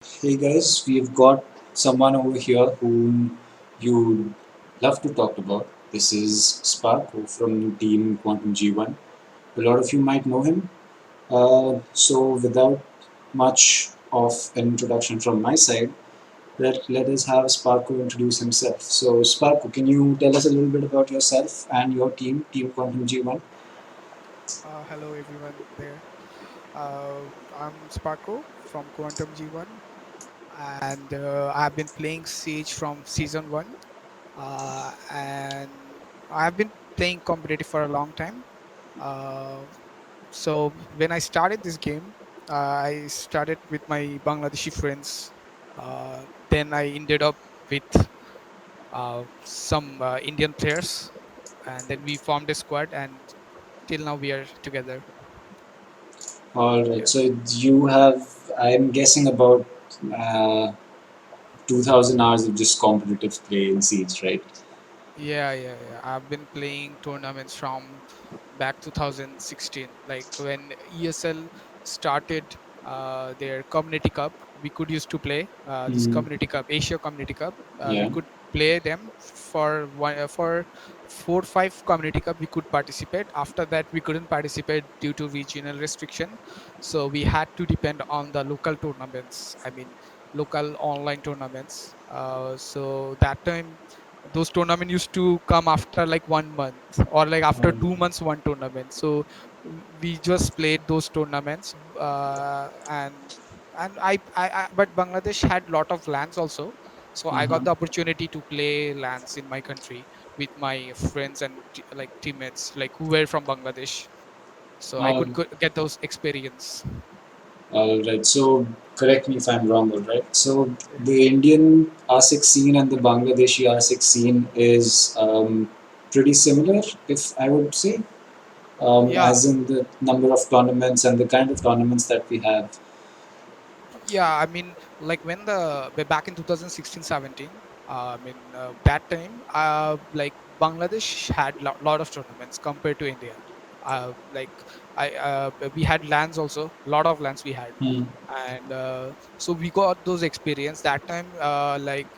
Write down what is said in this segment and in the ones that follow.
Hey guys, we've got someone over here whom you love to talk about. This is Sparko from Team Quantum G1. A lot of you might know him. So, without much of an introduction from my side, let us have Sparko introduce himself. So, Sparko, can you tell us a little bit about yourself and your team, Team Quantum G1? Hello everyone there. I'm Sparko from Quantum.G1 and I've been playing Siege from season 1 and I've been playing competitive for a long time. Uh, so when I started this game, I started with my Bangladeshi friends. Then I ended up with some Indian players and then we formed a squad and till now we are together. All right, Yeah. so you have, I'm guessing, about 2000 hours of just competitive play in Siege, right? Yeah. I've been playing tournaments from back 2016, like when ESL started their Community Cup. We could used to play this Mm, Community Cup, Asia Community Cup. We yeah. could play them for 4 5 Community Cup. We could participate. After that, we couldn't participate due to regional restriction. So we had to depend on the local tournaments. I mean, local online tournaments. So that time those tournament used to come after like 1 month or like after Um, 2 months one tournament. So we just played those tournaments and I but Bangladesh had lot of lands also, so I got uh-huh. the opportunity to play lands in my country with my friends and like teammates like who were from Bangladesh, so I could All, get those experience. all right. So, correct me if I'm wrong, all right. So, the Indian R6 scene and the Bangladeshi R6 scene is pretty similar, if I would say, Yeah. as in the number of tournaments and the kind of tournaments that we have. Yeah, I mean, like when back in 2016-17, I mean that time like Bangladesh had lot of tournaments compared to India. Like I we had lands also, lot of lands we had. Hmm. And so we got those experience that time. Like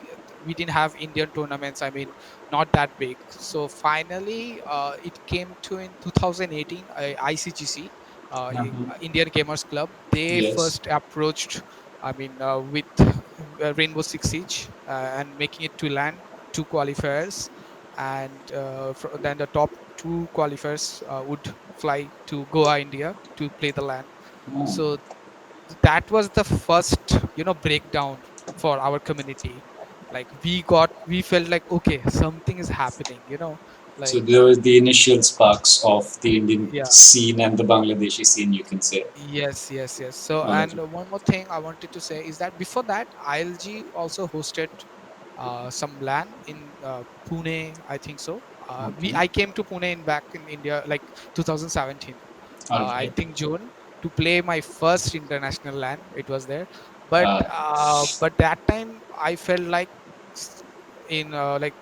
we didn't have Indian tournaments, I mean, not that big. So finally it came to in 2018, ICGC, Uh-huh. Indian Gamers Club, they Yes. first approached, I mean, with Rainbow Six Siege and making it to land, 2 qualifiers, and then the top 2 qualifiers would fly to Goa, India, to play the land. Oh. So that was the first, breakdown for our community. Like we felt like okay, something is happening. So, Like there was the initial sparks of the Indian yeah. scene and the Bangladeshi scene, you can say. Yes. So, All right. and one more thing I wanted to say is that before that, ILG also hosted some LAN in Pune, I think so. We Okay. I came to Pune in back in India like 2017. All I right. think June, to play my first international LAN. It was there, Uh, but that time I felt like s- in like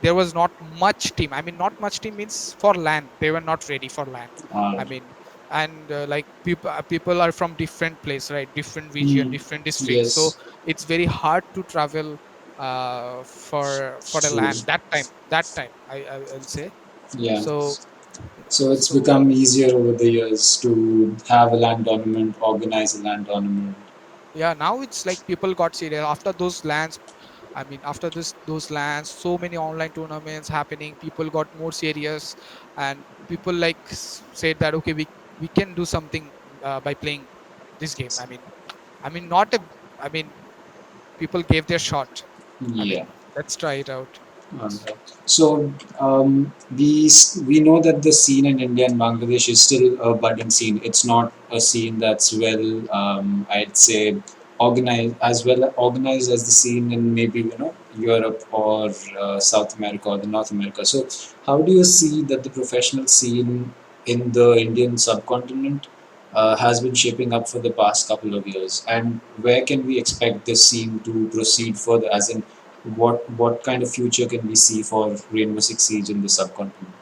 there was not much team. I mean, not much team means for LAN they were not ready for LAN. uh, I mean, and like people are from different place, right? Different region, hmm. different districts. So Yes. it's very hard to travel for the True. land that time I'll say. Yeah. So So it's so become easier over the years to have a land tournament, organize a land tournament. yeah, now it's like people got serious after those lands. I mean, after this those lands, so many online tournaments happening, people got more serious, and people like said that okay, we can do something by playing this game. I mean not a I mean people gave their shot. I Yeah. mean, let's try it out. Okay. So we know that the scene in India and Bangladesh is still a budding scene. It's not a scene that's well, I'd say, organized as the scene in maybe Europe or South America or the North America. So how do you see that the professional scene in the Indian subcontinent has been shaping up for the past couple of years, and where can we expect this scene to proceed further? As in, what kind of future can we see for Rainbow Six Siege in the subcontinent?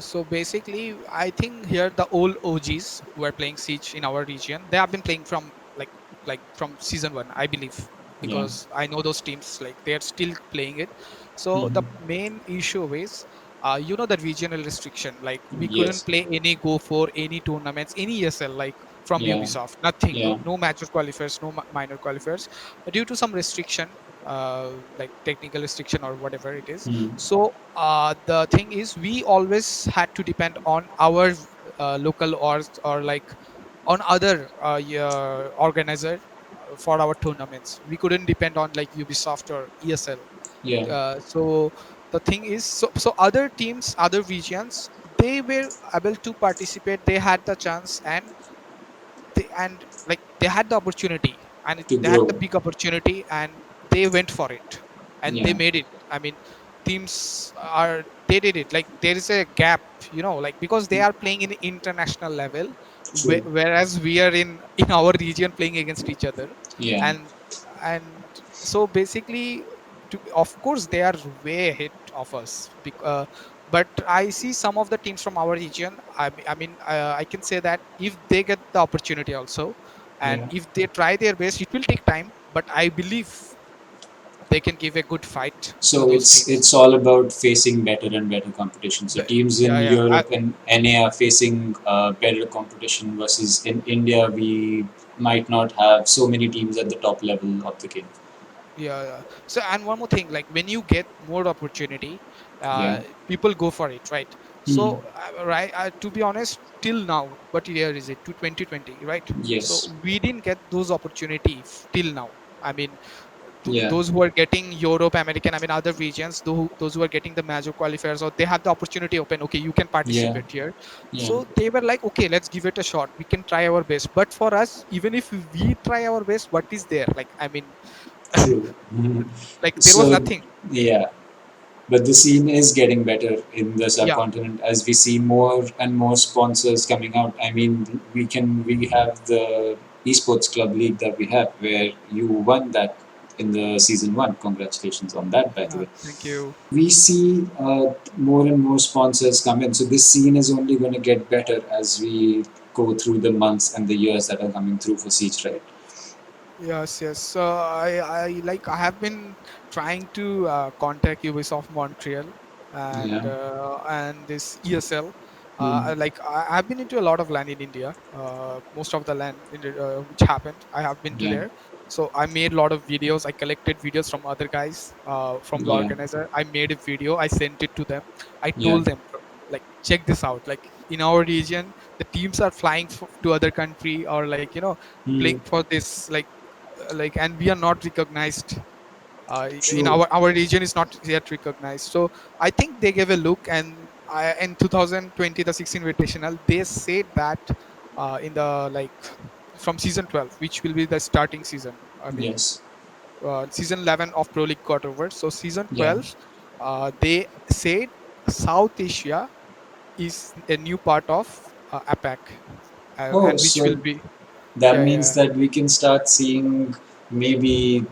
So basically, I think here the old OGs who are playing Siege in our region, they have been playing from like like from season 1, I believe, Yeah. because I know those teams, like they're still playing it. So the Hmm. main issue is, the regional restriction, like we couldn't Yes. play any go for any tournaments, any ESL, like from Yeah. Ubisoft, nothing, Yeah. no major qualifiers, no minor qualifiers, due to some restriction, like technical restriction or whatever it is. Hmm. So the thing is, we always had to depend on our local, or like on other organizer for our tournaments. We couldn't depend on like Ubisoft or ESL. Yeah. So the thing is, so other teams, other regions, they were able to participate, they had the chance, and like they had the opportunity, and To they had the grow. big opportunity, and they went for it, and they Yeah. made it. I mean, teams are, they did it. Like there is a gap, like because they are playing in international level, True. whereas we are in our region playing against each other. Yeah. And and so basically, of course they are way ahead of us, but I see some of the teams from our region. I can say that if they get the opportunity also, and Yeah. if they try their best, it will take time, but I believe they can give a good fight to So those it's teams. it's all about facing better and better competition. So teams Yeah, in yeah. Europe and NA are facing better competition versus in India we might not have so many teams at the top level of the game. Yeah, yeah. So, and one more thing, like when you get more opportunity, Yeah. people go for it, right? Hmm. So, right, to be honest, till now, what year is it? To 2020, right? So Yes. we didn't get those opportunity till now. I mean, Yeah. those who are getting Europe, American, I mean other regions, those who are getting the major qualifiers, or they have the opportunity open. Okay, you can Yeah. participate here. Yeah. So they were like, okay, let's give it a shot. We can try our best. But for us, even if we try our best, what is there? Like, I mean, True. like there was So nothing. yeah, but the scene is getting better in the Yeah, subcontinent as we see more and more sponsors coming out. I mean, we have the esports club league that we have where you won that in the season one. Congratulations on that, by the way. thank you. We see more and more sponsors come in, so this scene is only going to get better as we go through the months and the years that are coming through for Siege, right? Yes, yes. So I have been trying to contact Ubisoft Montreal Yeah. and this ESL. Hmm. I've been into a lot of land in India. Most of the land which happened, I have been to Yeah. there. So I made a lot of videos. I collected videos from other guys from the Yeah. organizer. I made a video. I sent it to them. I Yeah. told them, like, check this out. Like in our region, the teams are flying to other country, or like Hmm. playing for this, like, and we are not recognized. In True. our region is not yet recognized. So I think they gave a look, and in 2020, the 16 invitational, they said that in the, like, from season 12, which will be the starting season. I mean, Yes. season 11 of Pro League got over, so season Yeah. 12, they said South Asia is a new part of APAC, Oh, and which will so be, that yeah, means yeah, that we can start seeing maybe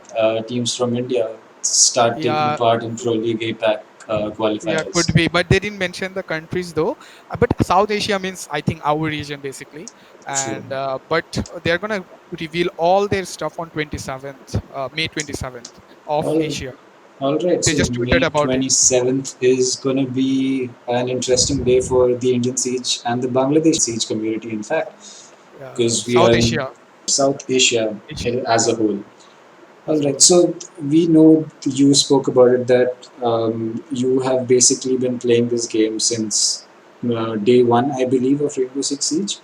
teams from India start taking yeah. part in Pro League APAC Yeah, qualifiers. could be, but they didn't mention the countries though. But South Asia means, I think, our region basically. True. And but they're gonna reveal all their stuff on 27th, May 27th of All, Asia. all right. They So just tweeted May about it. 27th is going to be an interesting day for the Indian Siege and the Bangladesh Siege community, in fact, because we South are in Asia, South Asia Asia, as a yeah, whole. All as a right. whole. So we know you spoke about it that you have basically been playing this game since day one, I believe, of Rainbow Six Siege.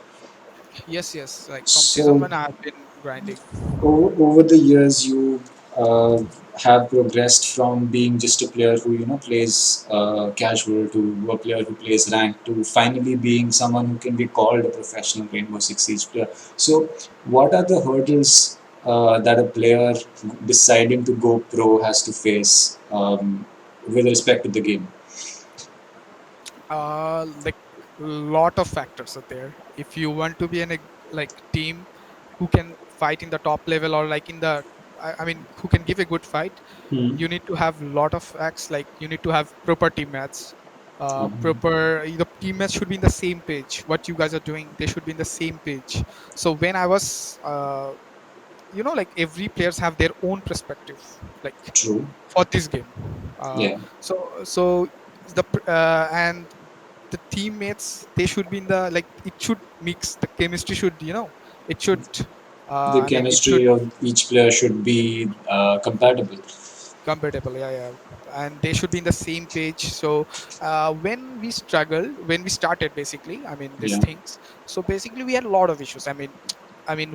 Yes, yes. Like from season So one, I have been grinding. over the years, you have progressed from being just a player who plays casual to a player who plays ranked to finally being someone who can be called a professional Rainbow Six Siege player. So, what are the hurdles that a player deciding to go pro has to face with respect to the game? Like, lot of factors are there. If you want to be in a, like, team who can fight in the top level, or like in the, I mean, who can give a good fight, Hmm. you need to have a lot of facts. Like you need to have proper teammates. Um, Proper, the teammates should be in the same page. What you guys are doing, they should be in the same page. So when I was like every players have their own perspective, like True. for this game. Yeah. So and the teammates, they should be in the, like, it should mix, the chemistry should, it should, The I mean, it should chemistry of each player should be compatible. compatible, yeah, yeah, and they should be in the same page. So when we struggled, when we started, basically, I mean, these Yeah. things, so basically we had a lot of issues. I mean,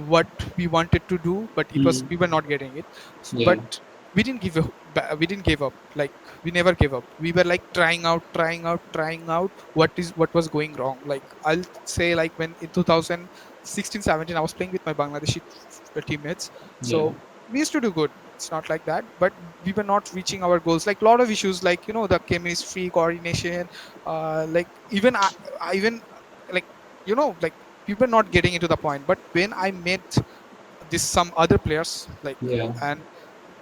what we wanted to do, but it was, Mm. we were not getting it. Yeah. But we didn't give up. Like, we never gave up. We were like trying out, trying out what was going wrong. Like, I'll say, like, when in 2016, 17, I was playing with my Bangladeshi teammates. Yeah. So we used to do good. It's not like that, but we were not reaching our goals. Like, a lot of issues, like, the chemistry, coordination, like, even like, like, we were not getting into the point. But when I met this some other players, like, Yeah. and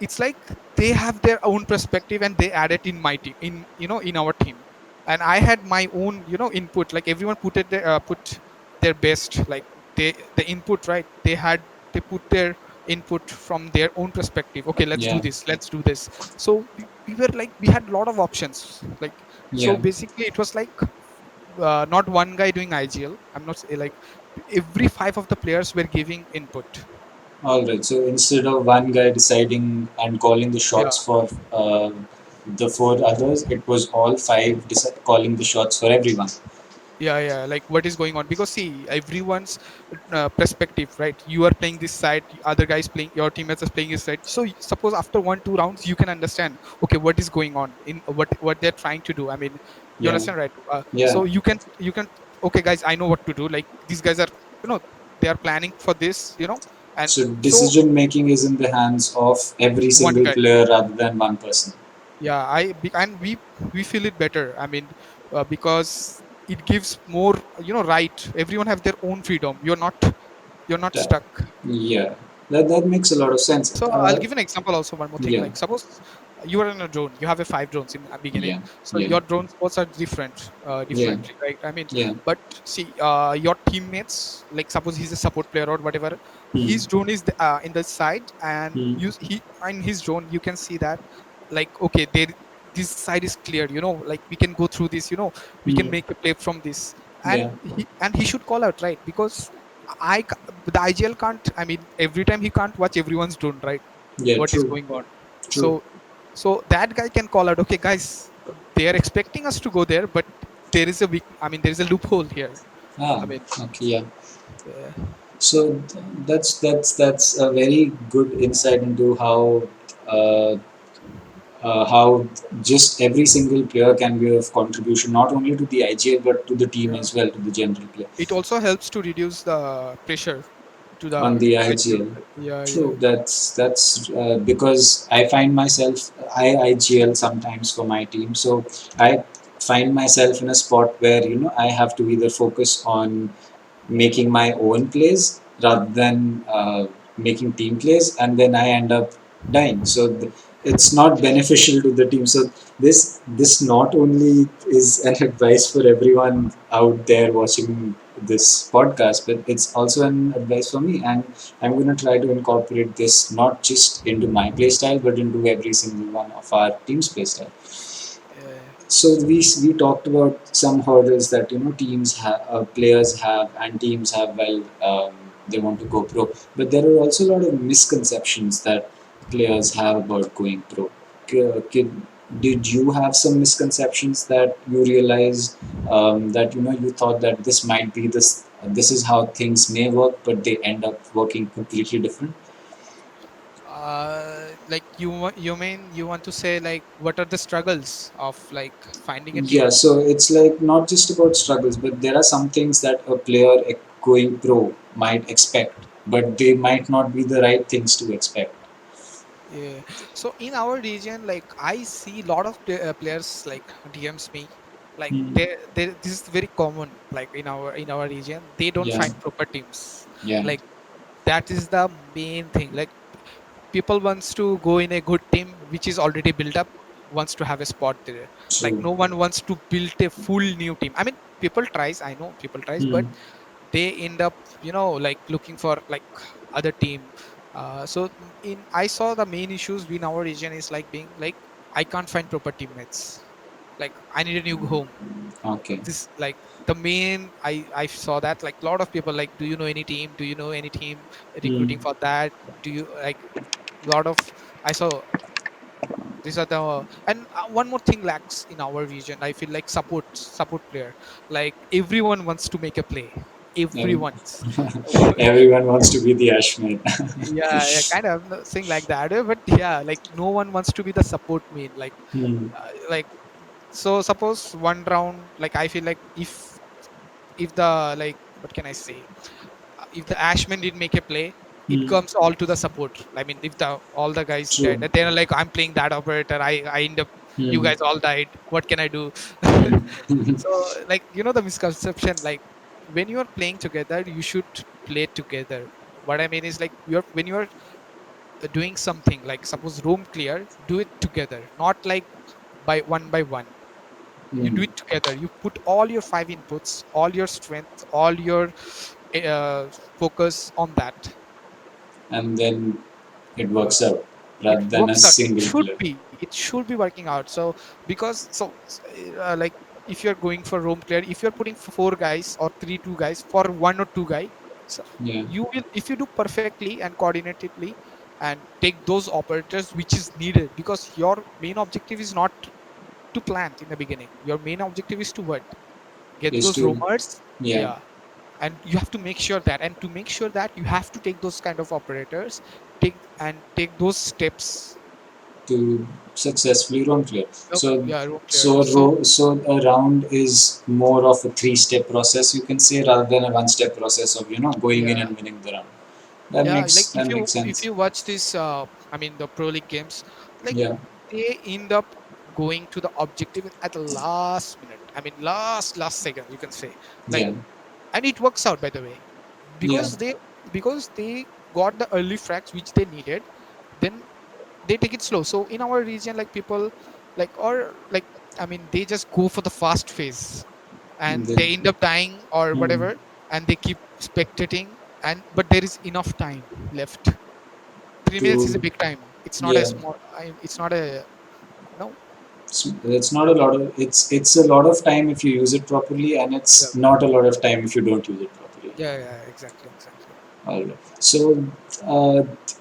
it's like they have their own perspective, and they add it in my team, in our team. And I had my own, input. Like, everyone put their best, like, the input, right? They put their input from their own perspective. Okay, let's do Yeah. this, let's do this. So we were like, we had a lot of options, like. So Yeah. basically it was like, not one guy doing IGL. I'm not like, every five of the players were giving input. All right. So instead of one guy deciding and calling the Yeah, shots for the four others, it was all five calling the shots for everyone. yeah, yeah. Like, what is going on? Because see, everyone's perspective, right? You are playing this side, other guys playing, your teammates are playing this side. So suppose after 1 2 rounds, you can understand, okay, what is going on, in what they're trying to do. I mean, you Yeah. understand, right? Yeah. So you can, okay, guys, I know what to do. Like, these guys are, they are planning for this, and So so decision making is in the hands of every one single guy. player rather than one person. Yeah, and we feel it better. I mean, because it gives more, right. Everyone have their own freedom. You're not That, stuck. yeah. That makes a lot of sense. So I'll give an example also, one more thing. Yeah. Like, suppose you are in a drone, you have a 5 drones in the beginning. Yeah. So Yeah. your drone spots are different, Yeah. differently, right? I mean, Yeah. but see, your teammates, like, suppose he's a support player or whatever, Hmm. his drone is in the side, and Hmm. he in his drone you can see that, like, okay, there, this side is clear, like, we can go through this, we can Hmm. make a play from this. Yeah. And he should call out, right? Because the IGL can't, I mean, every time he can't watch everyone's drone, right? Yeah. What is True. going on. True. So so that guy can call out, okay, guys, they are expecting us to go there, but there is a weak, I mean, there is a loophole here. Ah. I mean, Okay. Yeah. uh, So that's a very good insight into uh, how just every single player can be of contribution not only to the IGL but to the team yeah, as well, to the general player it also helps to reduce the pressure to the on the IGL. IGL. Yeah, yeah, True, that's because I find myself I IGL sometimes for my team, so I find myself in a spot where I have to either focus on making my own plays rather than making team plays, and then I end up dying. So it's not beneficial to the team. So this not only is an advice for everyone out there watching this podcast, but it's also an advice for me, and I'm going to try to incorporate this not just into my play style, but into every single one of our team's play style. yeah. So we talked about some hurdles that teams have, players have, and teams have while they want to go pro. But there are also a lot of misconceptions that players have about going pro. Did you have some misconceptions that you realized that you thought that this might be this is how things may work, but they end up working completely different? Like, you mean, you want to say, like, what are the struggles of, like, finding a Yeah, team? so it's like not just about struggles, but there are some things that a player going pro might expect, but they might not be the right things to expect. Yeah. So in our region, like, I see a lot of players, like, DMs me, like, Hmm. this is very common. Like, in our region, they don't Yeah, find proper teams. yeah, Like, that is the main thing. Like, people wants to go in a good team which is already built up, wants to have a spot there. Like, true. no one wants to build a full new team. I mean, people tries. I know people tries, Hmm. but they end up, like, looking for, like, other team. So in I saw the main issues in our region is like being like I can't find proper teammates. Like I need a new home. Okay. This like the main I saw that like a lot of people like, do you know any team? Do you know any team Hmm. recruiting for that? Do you like lot of I saw these are the and one more thing lacks in our region. I feel like support player. Like everyone wants to make a play. Ev- Everyone's Everyone wants to be the Ashman. yeah, kind of saying like that, but yeah, like no one wants to be the support main. Hmm. Like so suppose one round, like I feel like if the like what can I say, if the Ashman didn't make a play, it Hmm. comes all to the support. I mean, if the all the guys dead, True. and they're like, I'm playing that operator. I end up, you Hmm. guys all died. What can I do? Hmm. So like the misconception, like when you are playing together, you should play together. What I mean is like you're when you're doing something like suppose room clear, do it together, not like by one. You do Hmm. it together. You put all your five inputs, all your strength, all your uh, focus on that. And then it uh, works out it rather than a works out. It single should player. be, it should be working out. So because like if you're going for roam clear, if you're putting four guys or three two guys for one or two guy, so Yeah. you will, if you do perfectly and coordinatively and take those operators which is needed, because your main objective is not to plant in the beginning. Your main objective is to what? Get Is those to, roamers. yeah, Yeah, and you have to make sure that, and to make sure that you have to take those kind of operators, take those steps. to successfully roam clear. Oh, So, yeah, roam clear. so So a round is more of a three-step process, you can say, rather than a one-step process of going in yeah, and winning the round. yeah, like That makes if sense. you watch this I mean the pro league games, like Yeah, they end up going to the objective at the last minute. I mean last second, you can say. Like, yeah, and it works out by the way, yeah. because they got the early frags which they needed. Then they take it slow. So in our region, like people like, or like, I mean they just go for the fast phase and The, they end up dying or hmm, whatever, and they keep spectating. And but there is enough time left. 3 minutes is a to, big time. It's not a yeah. small, it's not a no. It's not a lot of, it's a lot of time if you use it properly, and Yeah, it's not a lot of time if you don't use it properly. yeah, exactly, exactly. All right. So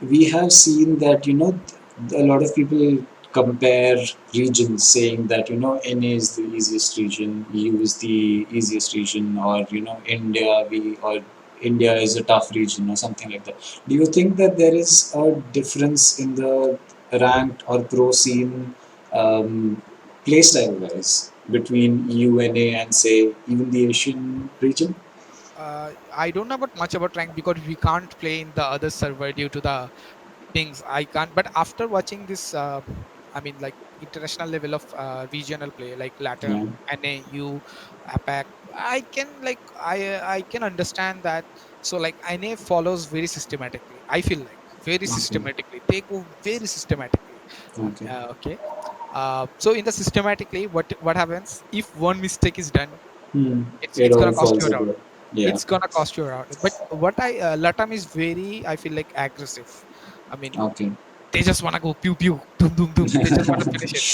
we have seen that a lot of people compare regions, saying that NA is the easiest region, EU is the easiest region, or India is a tough region, or something like that. Do you think that there is a difference in the ranked or pro scene, playstyle wise, between EU, NA, and say even the Asian region? I don't know about much about rank because we can't play in the other server due to the things. I can't. But after watching this, I mean, like international level of regional play, like Yeah. LATAM, NAU, APAC, I can like I can understand that. So like NA follows very systematically. I feel like very Okay. systematically. They go very systematically. Okay. Okay. So in the systematically, what happens if one mistake is done? Hmm. It It's all gonna cost you falls a round. apart. Yeah. It's gonna cost you a round. But what I Latam is very, I feel like aggressive. I mean Okay. they just want to go pew pew boom boom boom, they just want to finish it.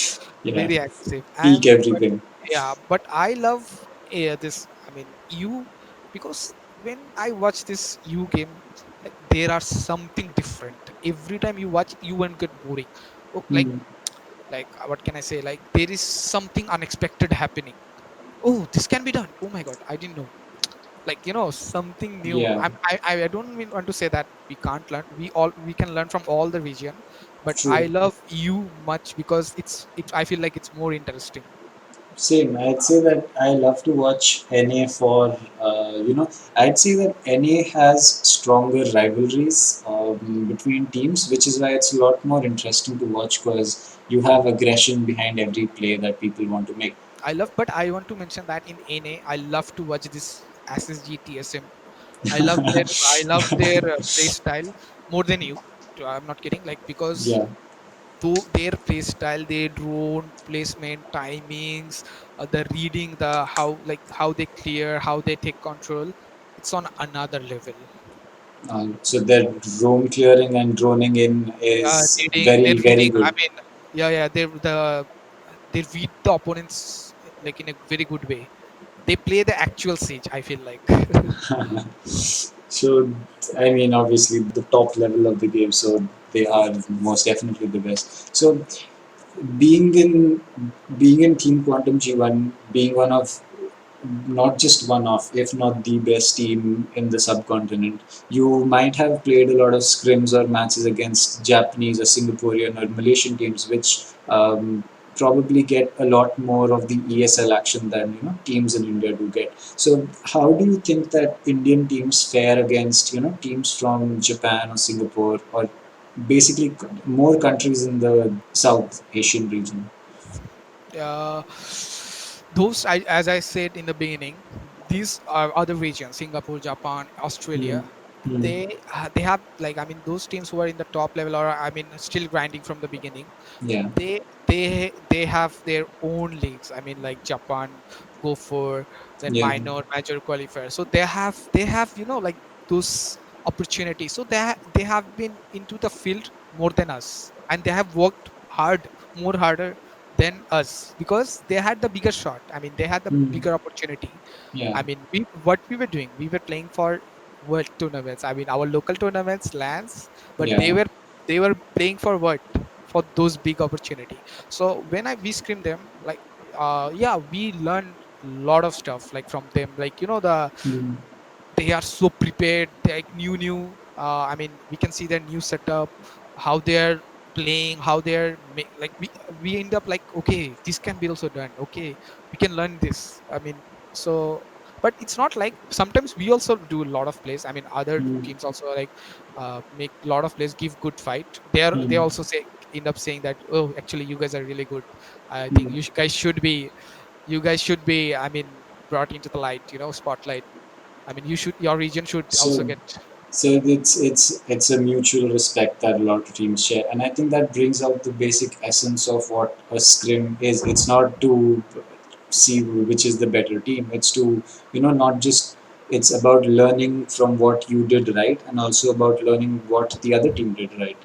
Yeah. Very aggressive. Peak And but everything. yeah, but I love this, I mean you, because when I watch this you game, like there are something different every time you watch. You won't get boring. Oh, Hmm. like what can I say, like there is something unexpected happening. Oh, this can be done. Oh my god, I didn't know. Like something new. Yeah. I don't mean want to say that we can't learn. We can learn from all the region, but I True. love you much because I feel like it's more interesting. Same. I'd say that I love to watch NA for, I'd say that NA has stronger rivalries between teams, which is why it's a lot more interesting to watch because you have aggression behind every play that people want to make. I love, but I want to mention that in NA I love to watch this SSG TSM. I love their play style more than you. I'm not kidding, like because Yeah. though their play style, their drone placement, timings, the reading, the how they clear, how they take control, it's on another level. So their roam clearing and droning in is They're very, very reading. I good. mean, yeah, yeah. They read the opponents like in a very good way. They play the actual siege. I feel like. So, I mean, obviously, the top level of the game, so they are most definitely the best. So, being in being in Team Quantum G1, being one of not just one of, if not the best team in the subcontinent. You might have played a lot of scrims or matches against Japanese or Singaporean or Malaysian teams, which probably get a lot more of the ESL action than teams in India do get. So, how do you think that Indian teams fare against teams from Japan or Singapore or basically more countries in the South Asian region? uh, as I said in the beginning, these are other regions: Singapore, Japan, Hmm. Australia. Hmm. They have, like, I mean, those teams who are in the top level, or I mean still grinding from the beginning. Yeah. They have their own leagues. I mean, like Japan go for then Yeah. minor major qualifier, so they have like those opportunities. So they have been into the field more than us, and they have worked hard, more harder than us, because they had the bigger shot. I mean, they had the Hmm. bigger opportunity. Yeah. I mean, what we were doing, we were playing for world tournaments. I mean, our local tournaments, lands, but they Yeah. were playing for what? For those big opportunity. So when we scream them, like, yeah, we learned a lot of stuff like from them. Like, Hmm. they are so prepared. They like new. I mean, we can see their new setup, how they're playing, how like we end up like, okay, this can be also done. Okay, we can learn this. I mean, so, but it's not like, sometimes we also do a lot of plays. I mean, other Hmm. teams also like make a lot of plays, give good fight. They Hmm. also say, end up saying that, oh, actually you guys are really good. I think Hmm. you guys should be, I mean, brought into the light, spotlight. I mean, your region should also So, get. so it's a mutual respect that a lot of teams share, and I think that brings out the basic essence of what a scrim is. It's not to see which is the better team. It's to not just. It's about learning from what you did right, and also about learning what the other team did right.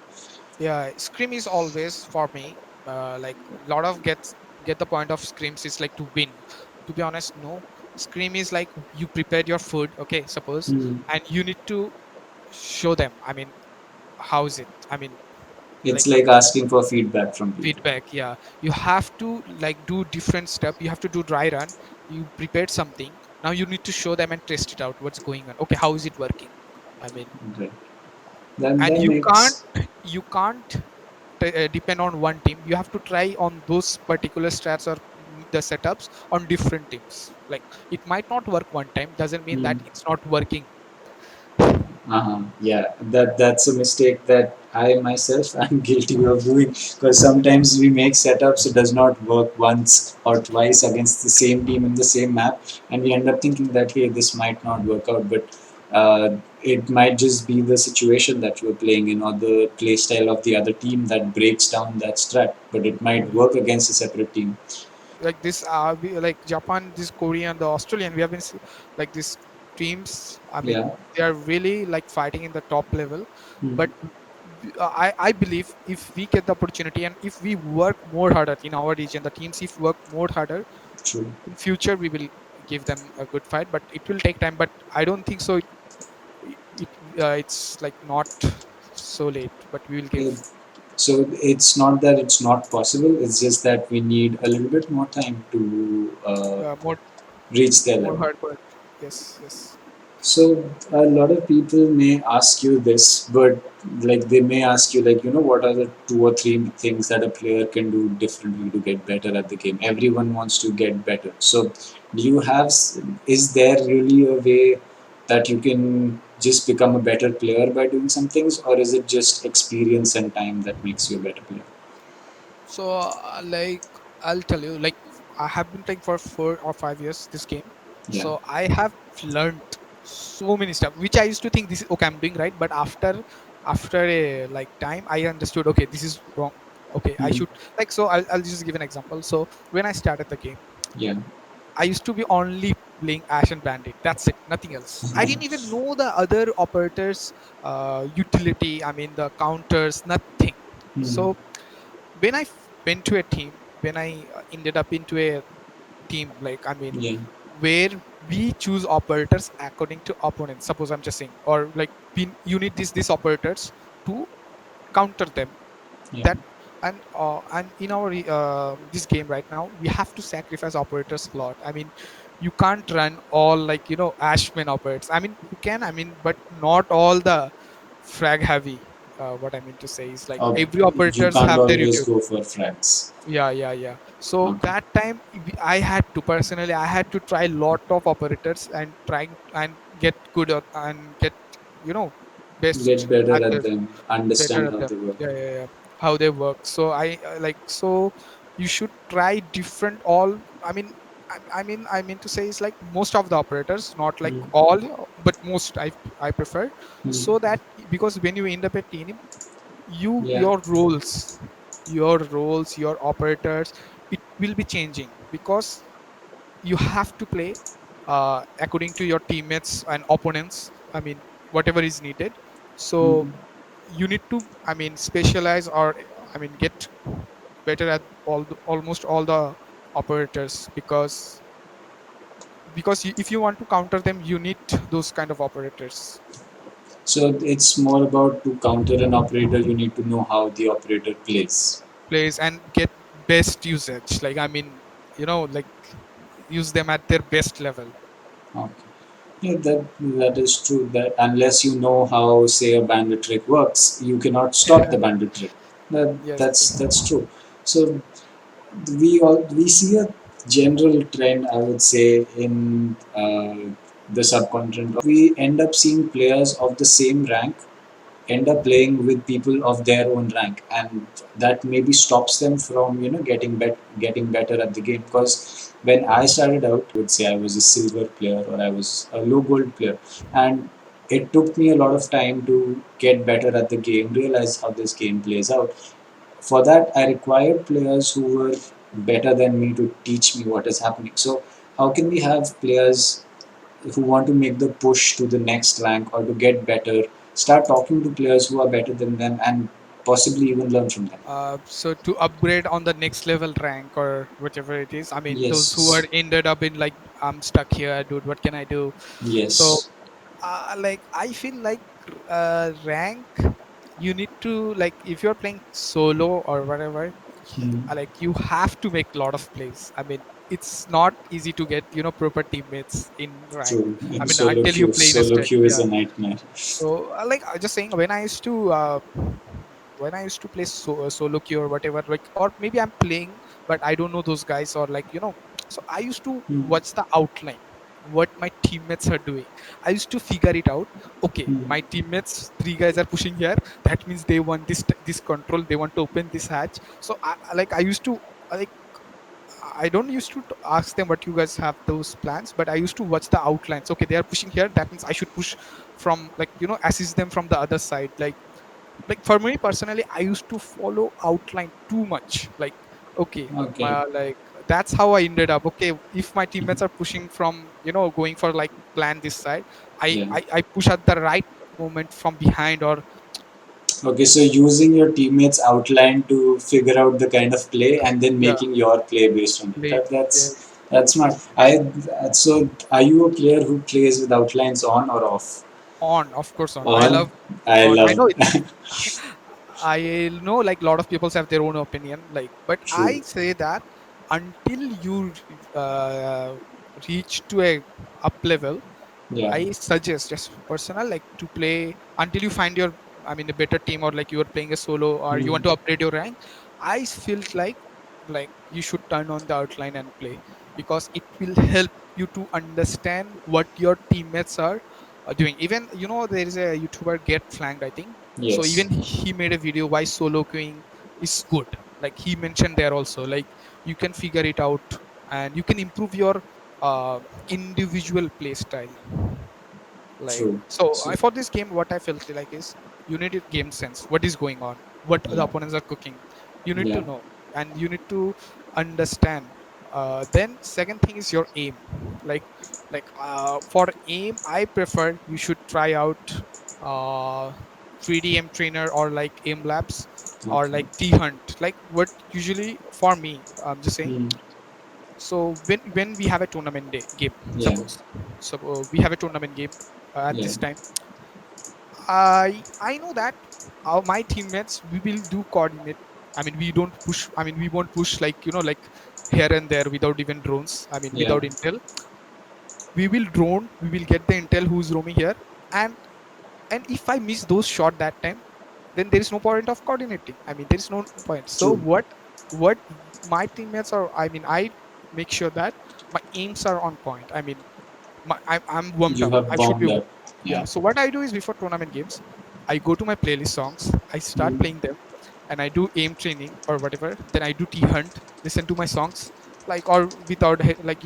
Yeah, scrim is always for me. Like, a lot of get the point of scrims is like to win. To be honest, no. Scrim is like, you prepared your food, okay, suppose, Hmm. and you need to show them. I mean, how is it? I mean, It's like, like asking for feedback from people. feedback. Yeah, you have to like do different step. You have to do dry run. You prepared something. Now you need to show them and test it out. What's going on? Okay, how is it working? I mean, Right. Then and that makes. you can't depend on one team. You have to try on those particular strats or the setups on different teams. Like, it might not work one time, doesn't mean Hmm. that it's not working. Uh-huh. Yeah, that's a mistake that I myself am guilty of doing because sometimes we make setups, it does not work once or twice against the same team in the same map, and we end up thinking that hey, this might not work out, but it might just be the situation that you're playing in or the play style of the other team that breaks down that strat, but it might work against a separate team. Like this, like Japan, this Korean, the Australian, we have been like these teams. I mean, Yeah. they are really like fighting in the top level. Hmm. But I believe if we get the opportunity and if we work more harder in our region, the teams if work more harder, True. in future we will give them a good fight. But it will take time. But I don't think so. It's like not so late, but we will give So it's not that it's not possible. It's just that we need a little bit more time to more reach their more level. hard work. Yes, yes. So a lot of people may ask you this, but like they may ask you like what are the two or three things that a player can do differently to get better at the game. Everyone wants to get better. So do you have? Is there really a way that you can just become a better player by doing some things, or is it just experience and time that makes you a better player? So, like, I'll tell you, like, I have been playing for 4 or 5 years this game. Yeah. So I have learned so many stuff, which I used to think this is okay, I'm doing right. But after a like time, I understood, okay, this is wrong. Okay, I Hmm. should, like, so I'll just give an example. So when I started the game, Yeah. I used to be only playing Ash and Bandit. That's it, nothing else. I didn't even know the other operators, utility. I mean, the counters, nothing. Hmm. So when went to a team, when I ended up into a team, like I mean, Yeah. where we choose operators according to opponents. Suppose I'm just saying, or like you need these operators to counter them. Yeah. That and in our this game right now, we have to sacrifice operators a lot. I mean, you can't run all like Ashman operators. I mean, you can. I mean, but not all the frag heavy. What I mean to say is like Oh, every you operators can't have their always utility. go for frags. Yeah. So Okay. that time I had to personally, I had to try lot of operators and trying and get good and get you know best Get better at at the them, better understand at how them. they work. Yeah. How they work. So so you should try different all. I mean, I mean to say is like most of the operators, not like Hmm. all, but most I prefer. Hmm. So that because when you end up a team, Yeah. your roles, your operators, it will be changing because you have to play according to your teammates and opponents. I mean, whatever is needed. So Hmm. you need to, I mean, specialize or I mean get better at almost all the operators because if you want to counter them, you need those kind of operators. So it's more about to counter an operator, you need to know how the operator plays. Plays and get best usage, like I mean, like use them at their best level. Okay. Yeah, that is true. That unless you know how, say, a bandit trick works, you cannot stop the bandit trick. Yes. That's true. So we see a general trend, I would say, in the subcontinent. We end up seeing players of the same rank end up playing with people of their own rank, and that maybe stops them from getting better at the game. Because when I started out, I would say I was a silver player or I was a low gold player, and it took me a lot of time to get better at the game, realize how this game plays out. For that, I required players who were better than me to teach me what is happening. So how can we have players who want to make the push to the next rank or to get better, start talking to players who are better than them and possibly even learn from them? So to upgrade on the next level rank or whatever it is, I mean, those who are Yes, ended up in like, I'm stuck here, dude, what can I do? So yes. like I feel like rank, you need to, like, if you're playing solo or whatever, Hmm. like you have to make a lot of plays. I mean, it's not easy to get proper teammates in rank. True. I And mean, until you play in a solo state. queue is Yeah. a nightmare. So like I just saying, when I used to play solo queue or whatever, like, or maybe I'm playing but I don't know those guys, or like so I used to Hmm. watch the outline, what my teammates are doing. I used to figure it out. Okay, Hmm. my teammates, three guys are pushing here, that means they want this control, they want to open this hatch. So like I used to, like, I don't used to ask them what you guys have those plans, but I used to watch the outlines. Okay, they are pushing here, that means I should push from, like, assist them from the other side. Like for me personally, I used to follow outline too much. Like, okay, Okay. my, like, that's how I ended up. Okay, if my teammates are pushing from, going for like plan this side, I Yeah. I, I push at the right moment from behind, or Okay, so using your teammates' outline to figure out the kind of play and then yeah, making your play based on it. play. That's smart. So are you a player who plays with outlines on or off? On, of course, on. I On. love I on. I love. know it's. I know, like, a lot of people have their own opinion, like, but True. I say that until you uh, reach to a up level, Yeah. I suggest, just personal, like, to play until you find your, I mean, a better team, or like you are playing a solo, or you Hmm. want to upgrade your rank. I felt like you should turn on the outline and play, because it will help you to understand what your teammates are doing. Even, there is a YouTuber, Get Flanked, I think. So Yes. even he made a video why solo queuing is good. Like, he mentioned there also, like, you can figure it out and you can improve your uh, individual play style. Like, True. so So for this game, what I felt like is, you need a game sense, what is going on, what the yeah. opponents are cooking. You need to Yeah. know, and you need to understand. Then second thing is your aim. For aim, I prefer you should try out uh 3D aim trainer or like aim labs or Okay. like T hunt. Like what usually for me, I'm just saying. Hmm. So when we have a tournament day game, Yeah. suppose, so we have a tournament game at Yeah. this time. I know that my teammates we will do coordinate. I mean we don't push. I mean we won't push like like here and there without even drones. I mean Yeah. without intel. We will drone. We will get the intel who's roaming here, and if I miss those shot that time, then there is no point of coordinating. I mean there is no point. So True. what my teammates are. I mean I make sure that my aims are on point. I mean I'm warmed You up. have I should be. bombed up. Yeah. Yeah. So what I do is before tournament games, I go to my playlist songs. I start Hmm. playing them, and I do aim training or whatever. Then I do T hunt. Listen to my songs, like or without like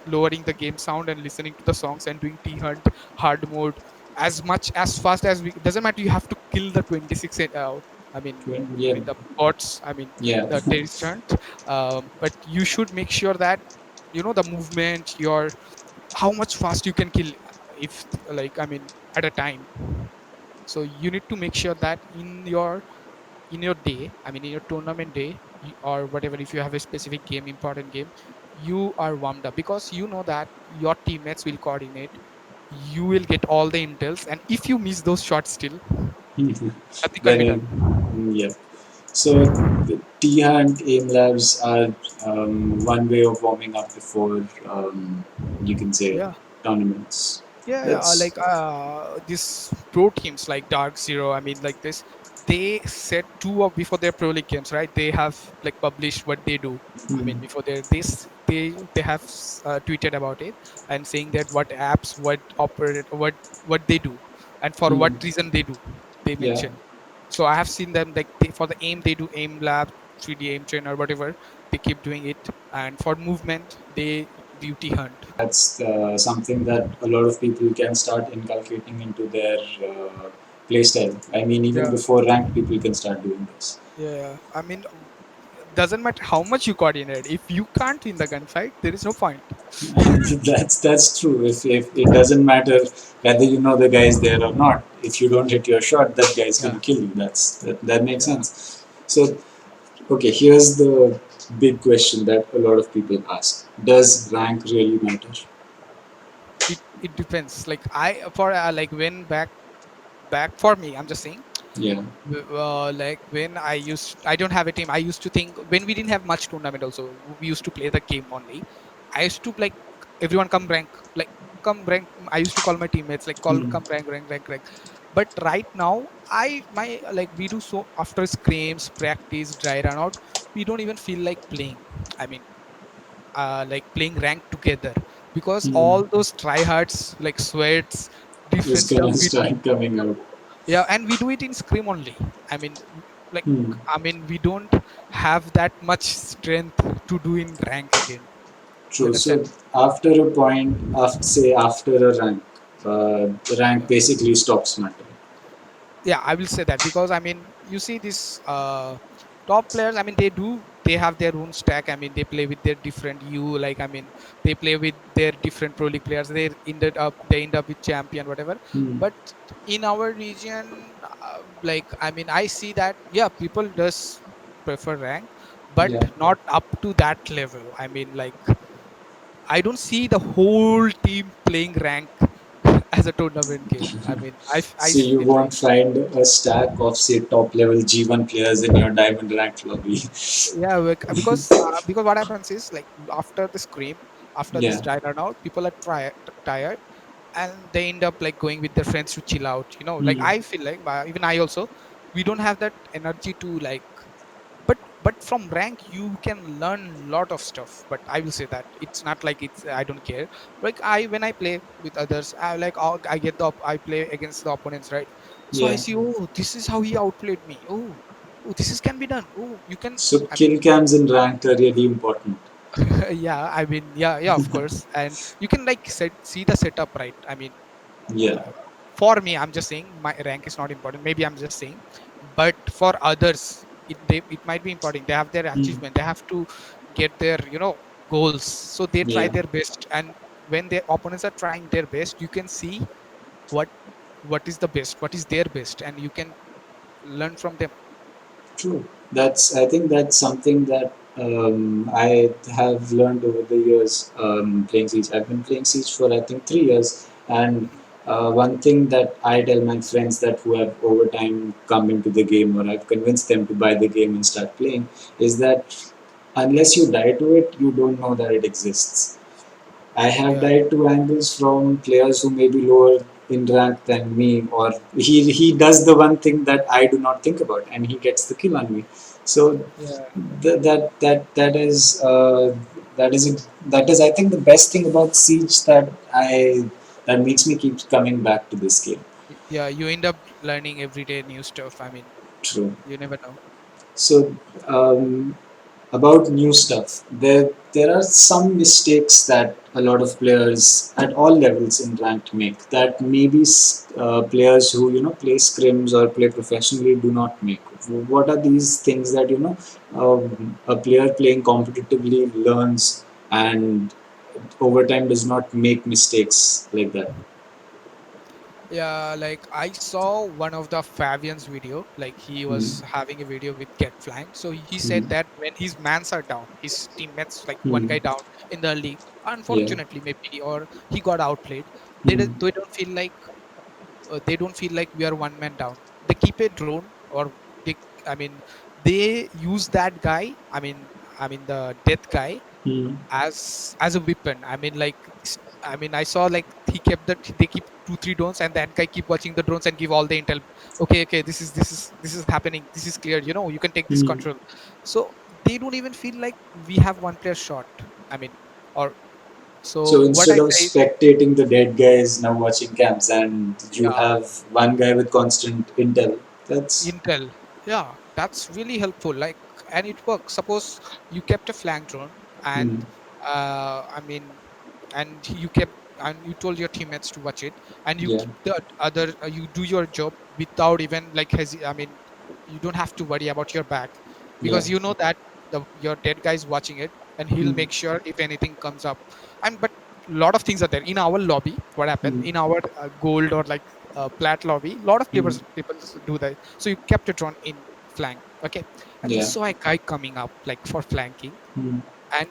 lowering the game sound and listening to the songs and doing T hunt hard mode as much as fast as we. Doesn't matter. You have to kill the 26. I mean Yeah. with the bots. I mean Yeah. the terrorist hunt. But you should make sure that the movement your how much fast you can kill if like I mean at a time. So you need to make sure that in your day, I mean in your tournament day, or whatever, if you have a specific game, important game, you are warmed up because you know that your teammates will coordinate, you will get all the intels, and if you miss those shots still nothing can then be done. yeah. So the T Hunt aim labs are one way of warming up before you can say Yeah. tournaments. Like That's these pro teams like Dark Zero, I mean like this, they set two of before their pro league games, right? They have like published what they do. I mean hmm, before their this they have tweeted about it and saying that what apps, what operate, what they do, and for what hmm, reason they do. They yeah. mention. So I have seen them like for the aim they do aim lab, 3D aim trainer, whatever. They keep doing it, and for movement they duty hunt. That's something that a lot of people can start inculcating into their playstyle. I mean, even Yeah. before ranked, people can start doing this. Yeah, I mean, doesn't matter how much you coordinate. If you can't win the gunfight, there is no point. That's true. If it doesn't matter whether you know the guy's there or not, if you don't hit your shot, that guy's Yeah, gonna kill you. That makes yeah. sense. So okay, here's the big question that a lot of people ask: does rank really matter? It depends. Like I for like when back for me, I'm just saying. Yeah. Like when I don't have a team. I used to think when we didn't have much tournament. Also, we used to play the game only. I used to like everyone come rank, like come rank. I used to call my teammates like call Hmm. come rank. But right now, I my like we do so after scrims, practice, dry run out. We don't even feel like playing. I mean, like playing rank together because Hmm. all those tryhards like sweats, different It's stuff gonna we do. start coming out. Yeah, and we do it in scrim only. I mean like Hmm. we don't have that much strength to do in rank again. You True. understand? So after a point, after say after a rank, the rank Yeah, basically stops mattering. yeah, I will say that because I mean you see this top players. I mean they have their own stack. I mean they play with their different you like I mean they play with their different pro league players. They end up with champion whatever. Hmm. But in our region, like I mean I see that yeah people does prefer rank, but Yeah. not up to that level. I mean like I don't see the whole team playing rank as a tournament game. I mean I So you feel like won't find a stack of say top level G1 players in your diamond ranked lobby. yeah because what happens is like after the scream, after this Yeah. dry run out, people are tired, and they end up like going with their friends to chill out, like Hmm. I feel like even I also, we don't have that energy to like, but from rank you can learn lot of stuff. But I will say that it's not like it's I don't care. Like I when I play with others, I like I get I play against the opponents, right? So I Yeah. see, oh, this is how he outplayed me. Oh, this is can be done. Oh, you can. So I mean, kill cams in ranked are really important. yeah, I mean, yeah, of course, and you can like see the setup, right? I mean, Yeah. for me, I'm just saying my rank is not important. Maybe I'm just saying, but for others, it might be important. They have their Hmm. achievement. They have to get their goals. So they try Yeah, their best, and when their opponents are trying their best, you can see what what is the best, what is their best, and you can learn from them. true. I think that's something that I have learned over the years playing Siege. I've been playing Siege for I think 3 years, and one thing that I tell my friends that who have over time come into the game, or I've convinced them to buy the game and start playing, is that unless you die to it, you don't know that it exists. I have Yeah, died to angles from players who may be lower in rank than me, or he does the one thing that I do not think about, and he gets the kill on me. So yeah, that is that is I think the best thing about Siege that makes me keep coming back to this game. yeah. You end up learning every day new stuff. I mean, True. you never know. So about new stuff. There are some mistakes that a lot of players at all levels in ranked make that maybe players who play scrims or play professionally do not make. What are these things that a player playing competitively learns and over time does not make mistakes like that? Yeah, like I saw one of the Fabian's video, like he Hmm. was having a video with Get Flanked. So he Hmm. said that when his mans are down, his teammates, like one Hmm. guy down in the league, Yeah. unfortunately maybe, or he got outplayed, Hmm. they don't feel like they don't feel like we are one man down. They keep a drone, or they, I mean, they use that guy. I mean the death guy Hmm. as a weapon. I mean, like, I mean, I saw like he kept that they keep 2 3 drones, and that guy keep watching the drones and give all the intel. Okay, okay, this is happening. This is clear. You know, you can take this Hmm. control. So they don't even feel like we have one player shot. I mean, or So so what instead I of say is, spectating the dead guys now watching camps, and you yeah, have one guy with constant intel. That's intel. Yeah, that's really helpful. Like, and it works. Suppose you kept a flank drone, and hmm, I mean, and you kept, and you told your teammates to watch it, and you yeah, keep the other, you do your job without even like I mean, you don't have to worry about your back, yeah, because you know that your dead guy is watching it, and he'll hmm, make sure if anything comes up. And but a lot of things are there in our lobby. What happened hmm, in our gold or like plat lobby, a lot of hmm, people do that. So you kept it on in flank, okay, and you yeah, saw a guy coming up like for flanking, hmm, and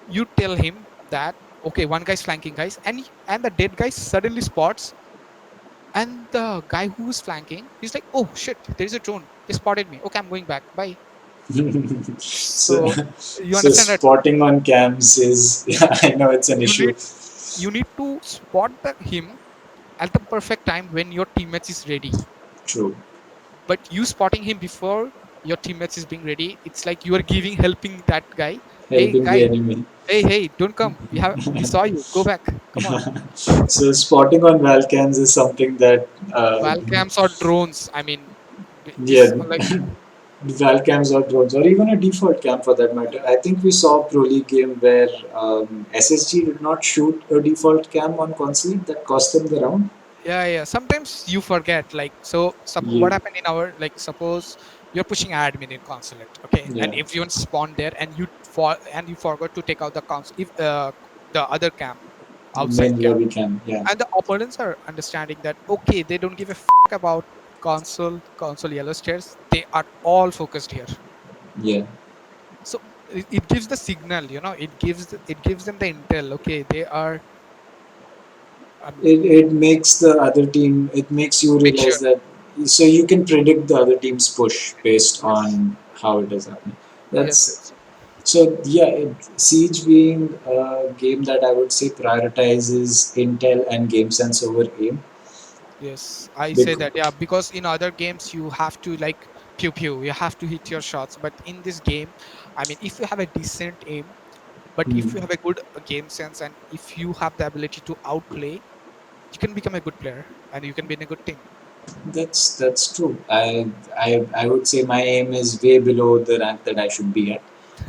you tell him that, okay, one guy's flanking guys, and the dead guy suddenly spots, and the guy who's flanking, he's like, oh shit, there's a drone, they spotted me, okay, I'm going back, bye. so So you so understand that spotting on cams is yeah, I know it's an you issue. need you need to spot him at the perfect time when your teammates is ready. True, But you spotting him before your teammates is being ready, it's like you are giving helping that guy. Hey helping the guy, enemy. hey, don't come, we saw you, go back, come on. So spotting on Valcans is something that Valcams or drones, I mean, this yeah. like, Val cams or drones, or even a default cam for that matter. I think we saw a Pro League game where SSG did not shoot a default cam on console that cost them the round. yeah, sometimes you forget, like, so Yeah, what happened in our, like, suppose you're pushing admin in consulate, okay, and yeah. everyone spawned there, and you forgot to take out the console, if the other cam, outside Main cam, lobby cam, yeah, and the opponents are understanding that, okay, they don't give a about console yellow stairs, they are all focused here. yeah. So it gives the signal, it gives them the intel, okay, they are, It makes the other team. It makes you make sure, realize that, so you can predict the other team's push based yes, on how it is happening. yes, That's yes, so yeah. Siege being a game that I would say prioritizes intel and game sense over aim. yes, I say Because, that, yeah, because in other games you have to like pew pew, you have to hit your shots, but in this game, I mean, if you have a decent aim, but if you have a good game sense, and if you have the ability to outplay, you can become a good player, and you can be in a good team. that's true. I would say my aim is way below the rank that I should be at,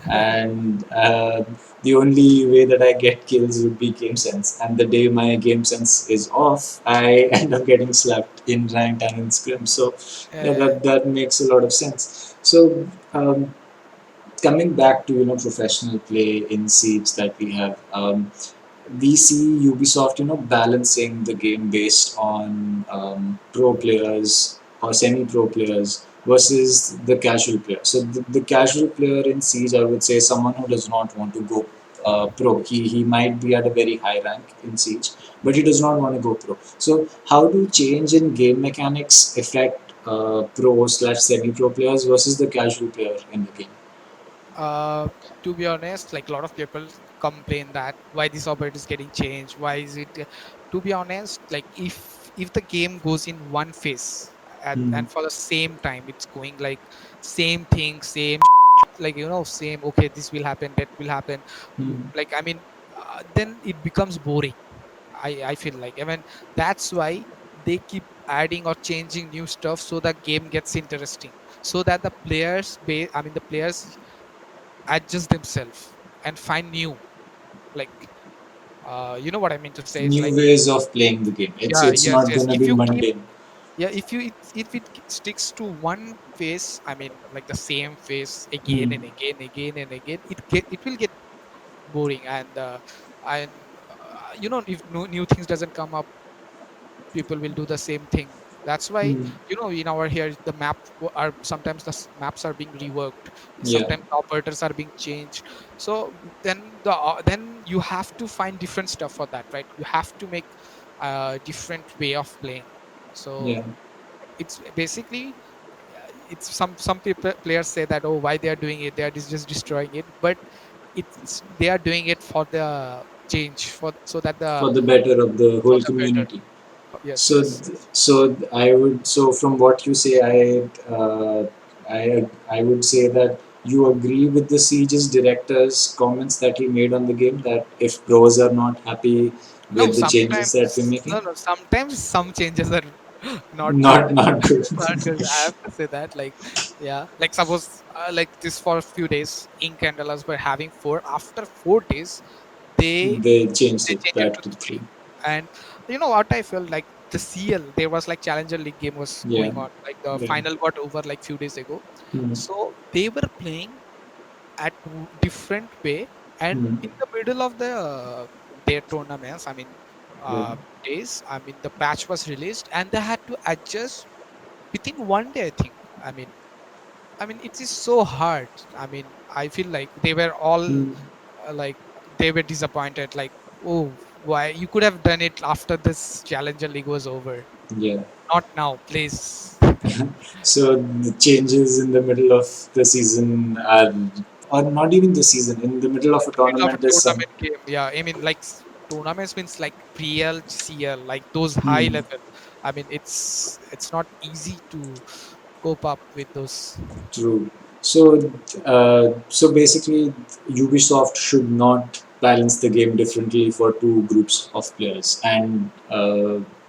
and the only way that I get kills would be game sense. And the day my game sense is off, I end up getting slapped in ranked and in scrim. So yeah, uh, that makes a lot of sense. So coming back to professional play in Siege that we have, we see Ubisoft balancing the game based on pro players or semi-pro players versus the casual player. So the casual player in Siege, I would say, someone who does not want to go pro. He might be at a very high rank in Siege, but he does not want to go pro. So how do change in game mechanics affect pro slash semi-pro players versus the casual player in the game? uh to be honest, like a lot of people complain that why this operator is getting changed, why is it to be honest, like if the game goes in one phase Hmm. and for the same time it's going like same thing, same like same, okay, this will happen, that will happen, Hmm. like I mean, then it becomes boring. I feel like, I mean, that's why they keep adding or changing new stuff so the game gets interesting, so that the players adjust themselves and find new, like you know what I mean to say, it's New like, ways of playing the game. It's yeah, it's yes, not yes, gonna if be you keep, mundane. yeah, if it sticks to one phase, I mean, like the same phase again Hmm. and again, again and again, it will get boring. And if new things doesn't come up, people will do the same thing. That's why, Hmm. in our here, the are sometimes maps are being reworked, Yeah, sometimes the operators are being changed. So then you have to find different stuff for that, right? You have to make a different way of playing. So yeah, it's basically, it's some people players say that, oh, why they are doing it, they are just destroying it, but it's they are doing it for the change, so that the for the better of the for whole the better. community. Yes, So, yes, yes. so from what you say, I would say that you agree with the Siege's director's comments that he made on the game, that if pros are not happy No, with the changes that we're making, sometimes some changes are not good. not good. Not good. I have to say that. Like, yeah, like suppose, like this for a few days, ink and dollars were having four. After 4 days, they They changed they it changed it back to to three. three. And you know what I felt like, the CL, there was like Challenger League game was Yeah, going on. Like the yeah. final got over like few days ago. Hmm. So they were playing at different way, and Hmm. in the middle of the their tournaments, I mean, Yeah. days, I mean, the patch was released and they had to adjust within one day, I think. I mean it is so hard. I mean, I feel like they were all Hmm. like, they were disappointed, like, oh, why you could have done it after this Challenger League was over, Yeah. not now, please. So the changes in the middle of the season are, or not even the season, in the middle of a Middle of a tournament is some. tournament game, yeah, I mean, like tournaments means like PL, CL, like those high Hmm, level. I mean, it's not easy to cope up with those. true. So, so basically, Ubisoft should not balance the game differently for two groups of players, and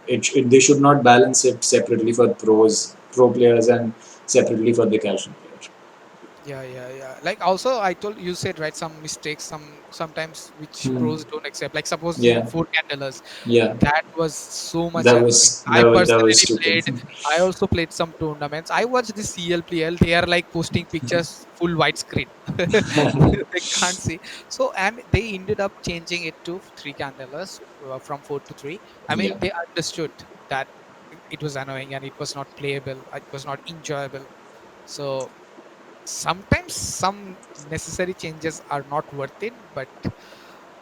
they should not balance it separately for pro players, and separately for the casual player. Yeah, yeah, yeah. Like also, I told you said, right, some mistakes, sometimes which Hmm. pros don't accept. Like suppose in Yeah, four candlers, yeah. that was so much annoying. I That was personally stupid. played. I also played some tournaments. I watched the CLPL. They are like posting pictures full white screen. They can't see. So and they ended up changing it to three candlers, from 4 to 3. I Yeah. mean, they understood that it was annoying and it was not playable. It was not enjoyable. So sometimes some necessary changes are not worth it, but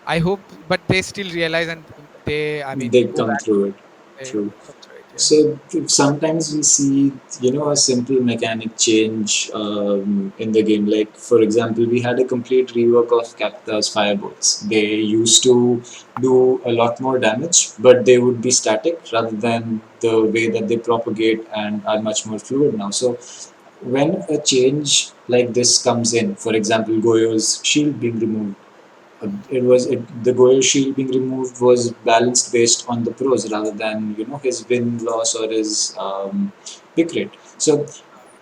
I hope, but they still realize, and they, I mean, They go come back, through it. they True. come through it. Yeah. So sometimes we see, a simple mechanic change in the game. Like for example, we had a complete rework of Capta's firebolts. They used to do a lot more damage, but they would be static rather than the way that they propagate and are much more fluid now. So when a change like this comes in, for example, Goyo's shield being removed, the Goyer shield being removed was balanced based on the pros rather than his win loss or his pick rate. So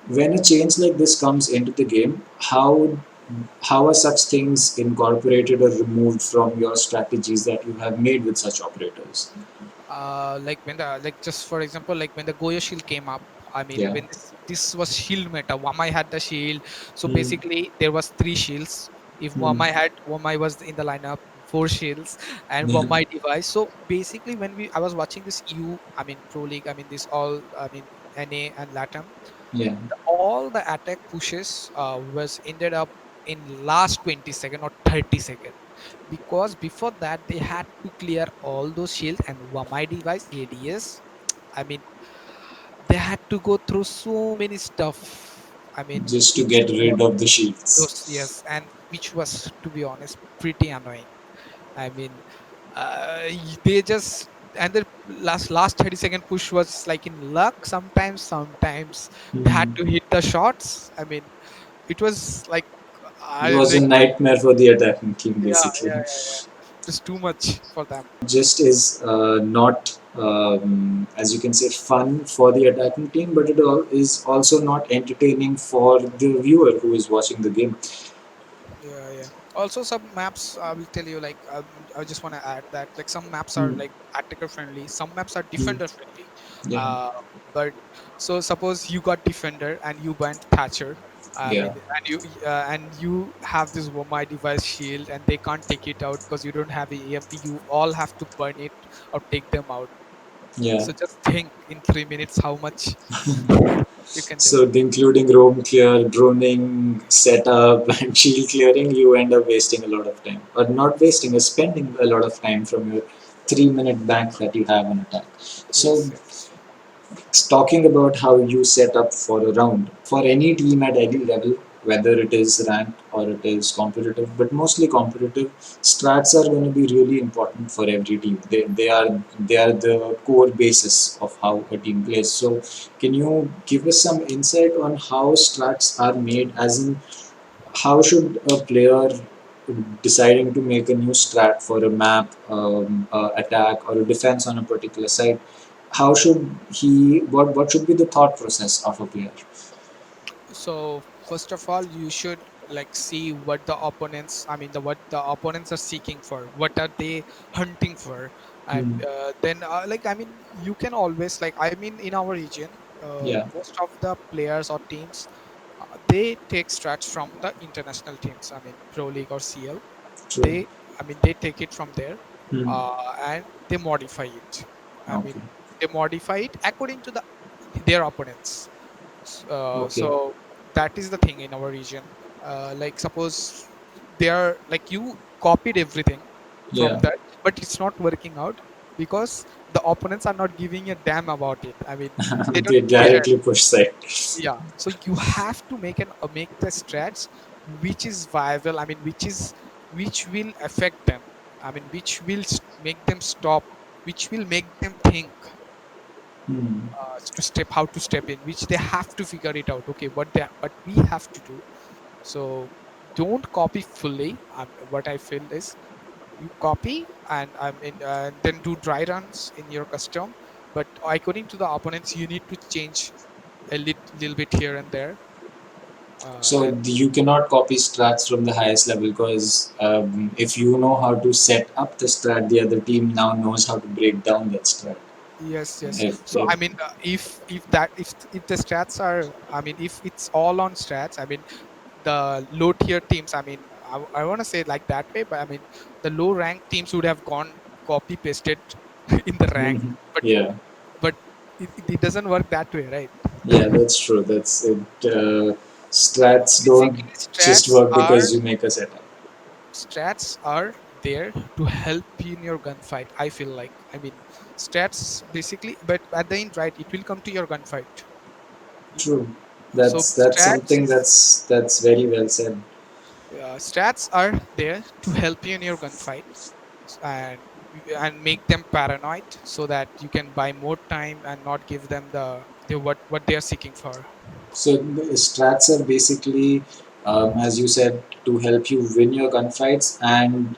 when a change like this comes into the game, how are such things incorporated or removed from your strategies that you have made with such operators? Like when the, like just for example, like when the Goya shield came up, I mean, Yeah. when this this was shield meta. Wamai had the shield, so Hmm. basically there was three shields. If Hmm. Wamai was in the lineup, four shields, and Yeah. Wamai device. So basically, when we I was watching this I mean Pro League, I mean this all, I mean NA and Latam, Yeah. all the attack pushes was ended up in last 20 second or 30 second, because before that they had to clear all those shields and Wamai device ADS. I mean, they had to go through so many stuff. I mean, Just to which get rid was of the shields. those, yes, and which was, to be honest, pretty annoying. I mean, they just, and the last 30-second push was like in luck. Sometimes they had Hmm. to hit the shots. I mean, it was like It I was a like nightmare for the attacking team, yeah, basically. yeah. Just too much for them. Just is not, as you can say, fun for the attacking team, but is also not entertaining for the viewer who is watching the game. Yeah. Also, some maps I will tell you, like, I just want to add that like some maps are Hmm. like attacker friendly, some maps are Hmm. defender friendly. Yeah. Uh, but so suppose you got defender and you went Thatcher. I Yeah. mean, and you have this Womai device shield, and they can't take it out because you don't have a EMP. You all have to burn it or take them out. Yeah. So just think in 3 minutes how much you can do. So, including roam clear, droning, setup, and shield clearing, you end up wasting a lot of time. Or not wasting, spending a lot of time from your 3 minute bank that you have on attack. So, Yes. talking about how you set up for a round for any team at any level, whether it is ranked or it is competitive, but mostly competitive, strats are going to be really important for every team. They are the core basis of how a team plays. So can you give us some insight on how strats are made, as in how should a player deciding to make a new strat for a map, attack, or a defense on a particular site, how should he, what should be the thought process of a player? So first of all, you should like see what the opponents, I mean the what the opponents are seeking for, what are they hunting for. And Hmm. then like, I mean, you can always, like, I mean in our region, Yeah, most of the players or teams, they take strats from the international teams, I mean Pro League or CL. true. They, I mean, they take it from there, Hmm. and they modify it. I mean, Okay. they modify it according to their opponents. Okay. So that is the thing in our region. Like suppose they are like, you copied everything from Yeah. that, but it's not working out because the opponents are not giving a damn about it. I mean, they don't They care. directly push side. Yeah, so you have to make the strats which is viable, I mean which will affect them, I mean which will make them stop, which will make them think, Hmm. to step how to step in, which they have to figure it out, okay, what we have to do. So don't copy fully. What I feel is, you copy and then do dry runs in your custom, but according to the opponents you need to change a little bit here and there. So And you cannot copy strats from the highest level, because if you know how to set up the strat, the other team now knows how to break down that strat. yes. So If I mean, if the stats are, I mean if it's all on stats, I mean the low tier teams, I mean I want to say it like that way, but I mean the low rank teams would have gone copy pasted in the rank, Mhm. but Yeah, but it doesn't work that way, right? yeah, that's true. That's it. Strats don't Basically just work because you make a setup. strats are there to help you in your gunfight, I feel like. I mean, stats basically, but at the end, right, it will come to your gunfight. True. So That's something that's very well said. stats are there to help you in your gunfight, and make them paranoid so that you can buy more time and not give them what they are seeking for. So the strats are basically, as you said, to help you win your gunfights and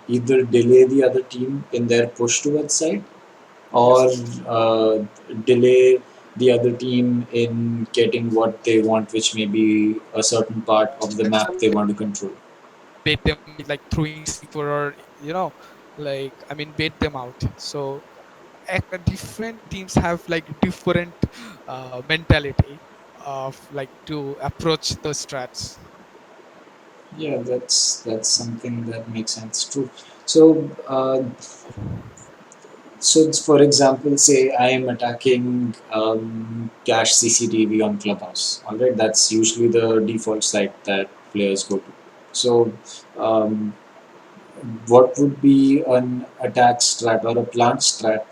either delay the other team in their push towards side, or Yes. delay the other team in getting what they want, which may be a certain part of the Strats map are they want to control. bait them by like throwing C4, or like, I mean bait them out. So different teams have like different mentality. of like to approach those strats. Yeah, that's something that makes sense. True. So, for example, say I am attacking cache CCTV on Clubhouse. All right, that's usually the default site that players go to. So, um, what would be an attack strat or a plant strat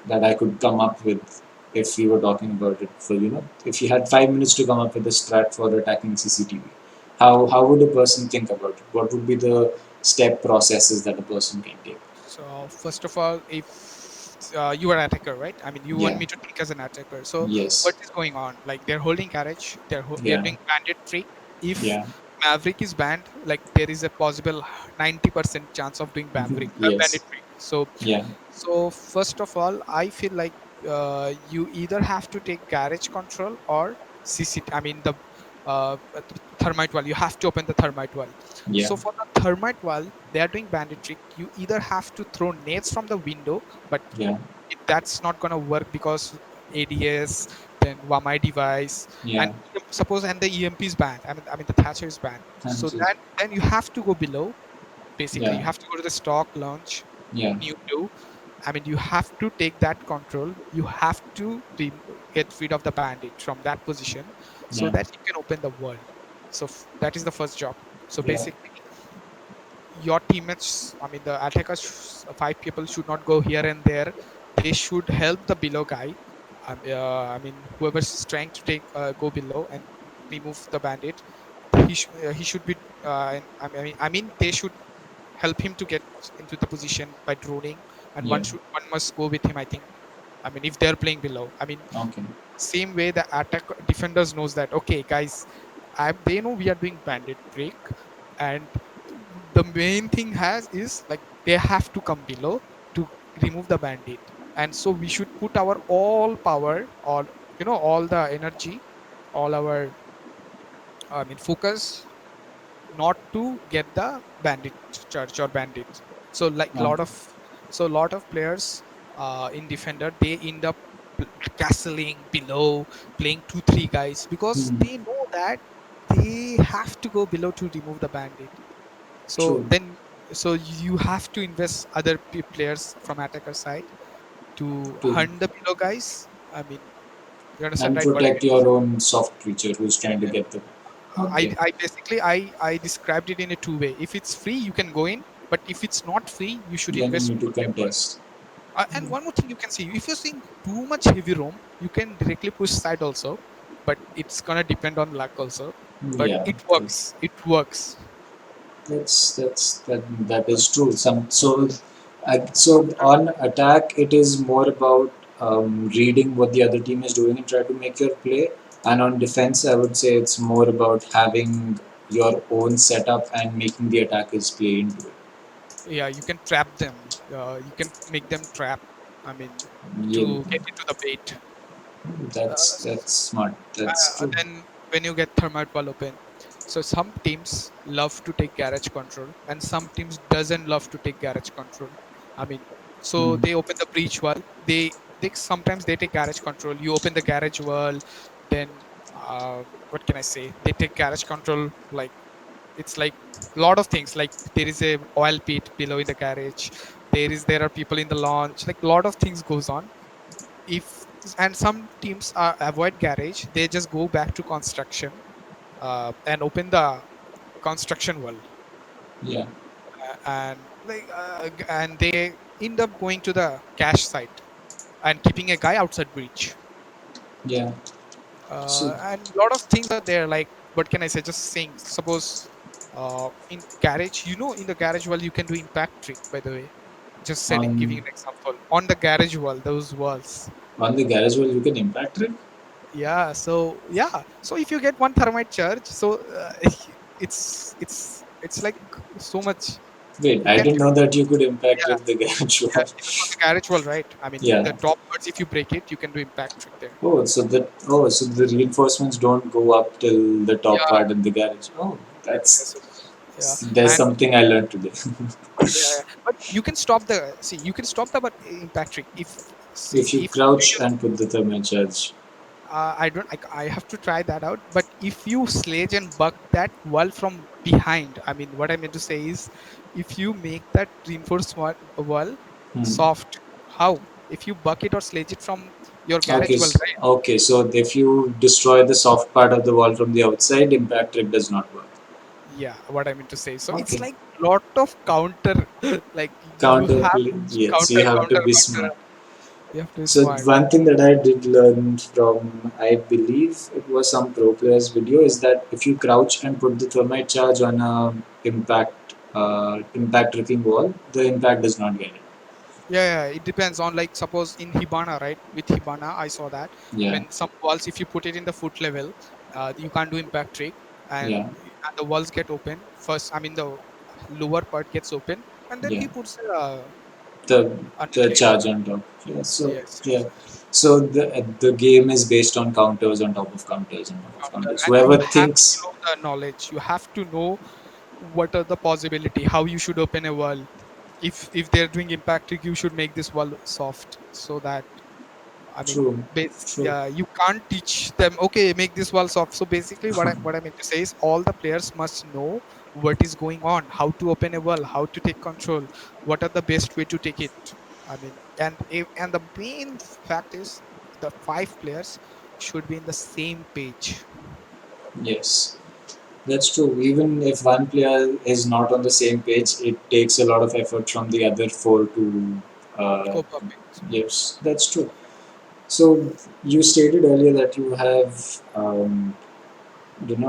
that I could come up with if we were talking about it for if you had 5 minutes to come up with a strat for attacking CCTV? How would a person think about it? What would be the step processes that a person can take? So first of all, if you are an attacker, right? I mean, you want Yeah. me to think as an attacker. So what Yes. is going on? Like they're holding carriage, they're Yeah. doing bandit trick. If Yeah. Maverick is banned, like there is a possible 90% chance of doing bandit Yes. trick. So Yeah. first of all, I feel like you either have to take garage control or CCT. I mean the thermite wall. You have to open the thermite wall. Yeah. So for the thermite wall, they are doing bandit trick. You either have to throw nades from the window, but Yeah. that's not gonna work because ADS, then WAMI device, Yeah. and suppose and the EMP is banned. I mean the Thatcher is banned. So Thank you. then you have to go below. Basically, Yeah. you have to go to the stock launch Yeah. new do. I mean, you have to take that control. You have to get rid of the bandit from that position so Yeah. that you can open the world. So that is the first job. So Yeah. basically, your teammates, I mean, the attackers, 5 people should not go here and there. They should help the below guy. I mean, whoever's trying to take go below and remove the bandit, he should be. I mean, they should help him to get into the position by droning, and Yeah. one must go with him. I think. I mean, if they're playing below, I mean, Okay. same way the attack defenders knows that okay, guys, they know we are doing bandit break, and the main thing has is like they have to come below to remove the bandit, and so we should put our all power, all all the energy, all our focus not to get the bandit church or bandit. So like lot Okay. of lot of players in defender, they end up castling below, playing 2 3 guys because Hmm. they know that they have to go below to remove the bandit. So True. then you have to invest other players from attacker side to True. hunt the below guys. I mean, you understand, And right? What I protect mean to your say? own soft creature who's trying to get the. Okay. I basically I described it in a two way. If it's free, you can go in, but if it's not free, you should Then you invest need to more effort. contest. And one more thing you can see, if you're seeing too much heavy roam, you can directly push side also, but it's gonna depend on luck also. But Yeah. it works. It works. That is true. So After on attack, it is more about reading what the other team is doing and try to make your play. And on defense, I would say it's more about having your own setup and making the attackers play into it. yeah, you can trap them. You can make them trap. I mean, Yeah, to get into the bait. that's smart. That's true. Then when you get thermite wall open, so some teams love to take garage control and some teams doesn't love to take garage control. I mean, so Hmm. they open the breach wall. They sometimes they take garage control. You open the garage wall, then what can I say, they take garage control. Like it's like a lot of things, like there is a oil pit below in the garage, there are people in the launch, like a lot of things goes on. If and some teams avoid garage, they just go back to construction and open the construction wall, Yeah, and they end up going to the cache site and keeping a guy outside breach. yeah. So And a lot of things are there, like what can I say, just saying, suppose in garage, in the garage wall you can do impact trick, by the way, just saying, giving on an example on the garage wall, those walls. on the garage wall, you can impact it. So if you get one thermite charge, so it's like so much Wait, you I can didn't know that you could impact yeah, with the garage yeah, wall. it is on the garage wall, right? I mean, the Yeah. top parts, if you break it, you can do impact trick there. So the reinforcements don't go up till the top Yeah, part in the garage. Oh, yeah, that's so, yeah. there's And something I learned today. yeah, but you can stop the impact trick if If you if crouch and put the thermal charge. I don't. I have to try that out. But if you sledge and buck that wall from behind, I mean, what I meant to say is, if you make that reinforced wall Hmm. soft, how? If you buck it or sledge it from your Okay, garage wall, right? okay. So if you destroy the soft part of the wall from the outside, impact trick does not work. Yeah, what I meant to say. So it's Okay. like lot of counter, like you Counter, have yes, you counter, have to counter, be counter. smart. You have to be So smart. one thing that I did learn from, I believe it was some pro players video, is that if you crouch and put the thermite charge on a impact tricking wall, the impact does not get it. Yeah, it depends on, like, suppose in Hibana, right? With Hibana, I saw that Yeah, when some walls, if you put it in the foot level, you can't do impact trick, yeah, and the walls get open first. I mean, the lower part gets open, and then yeah. he puts The the underneath. charge on top. Yeah. So Yes, yeah. yes. So the game is based on counters on top of counters on top of Counter, counters. and you Whoever have to thinks know the knowledge. You have to know what are the possibility, how you should open a wall. If they're doing impact trick, you should make this wall soft so that, I mean, true, true. yeah, you can't teach them. Okay, make this wall soft. So basically, what I meant to say is, all the players must know what is going on, how to open a wall, how to take control, what are the best way to take it. I mean, and the main fact is, the five players should be in the same page. Yes. That's true. Even if one player is not on the same page, it takes a lot of effort from the other four to. Uh, Cope up it. yes, that's true. So you stated earlier that you have,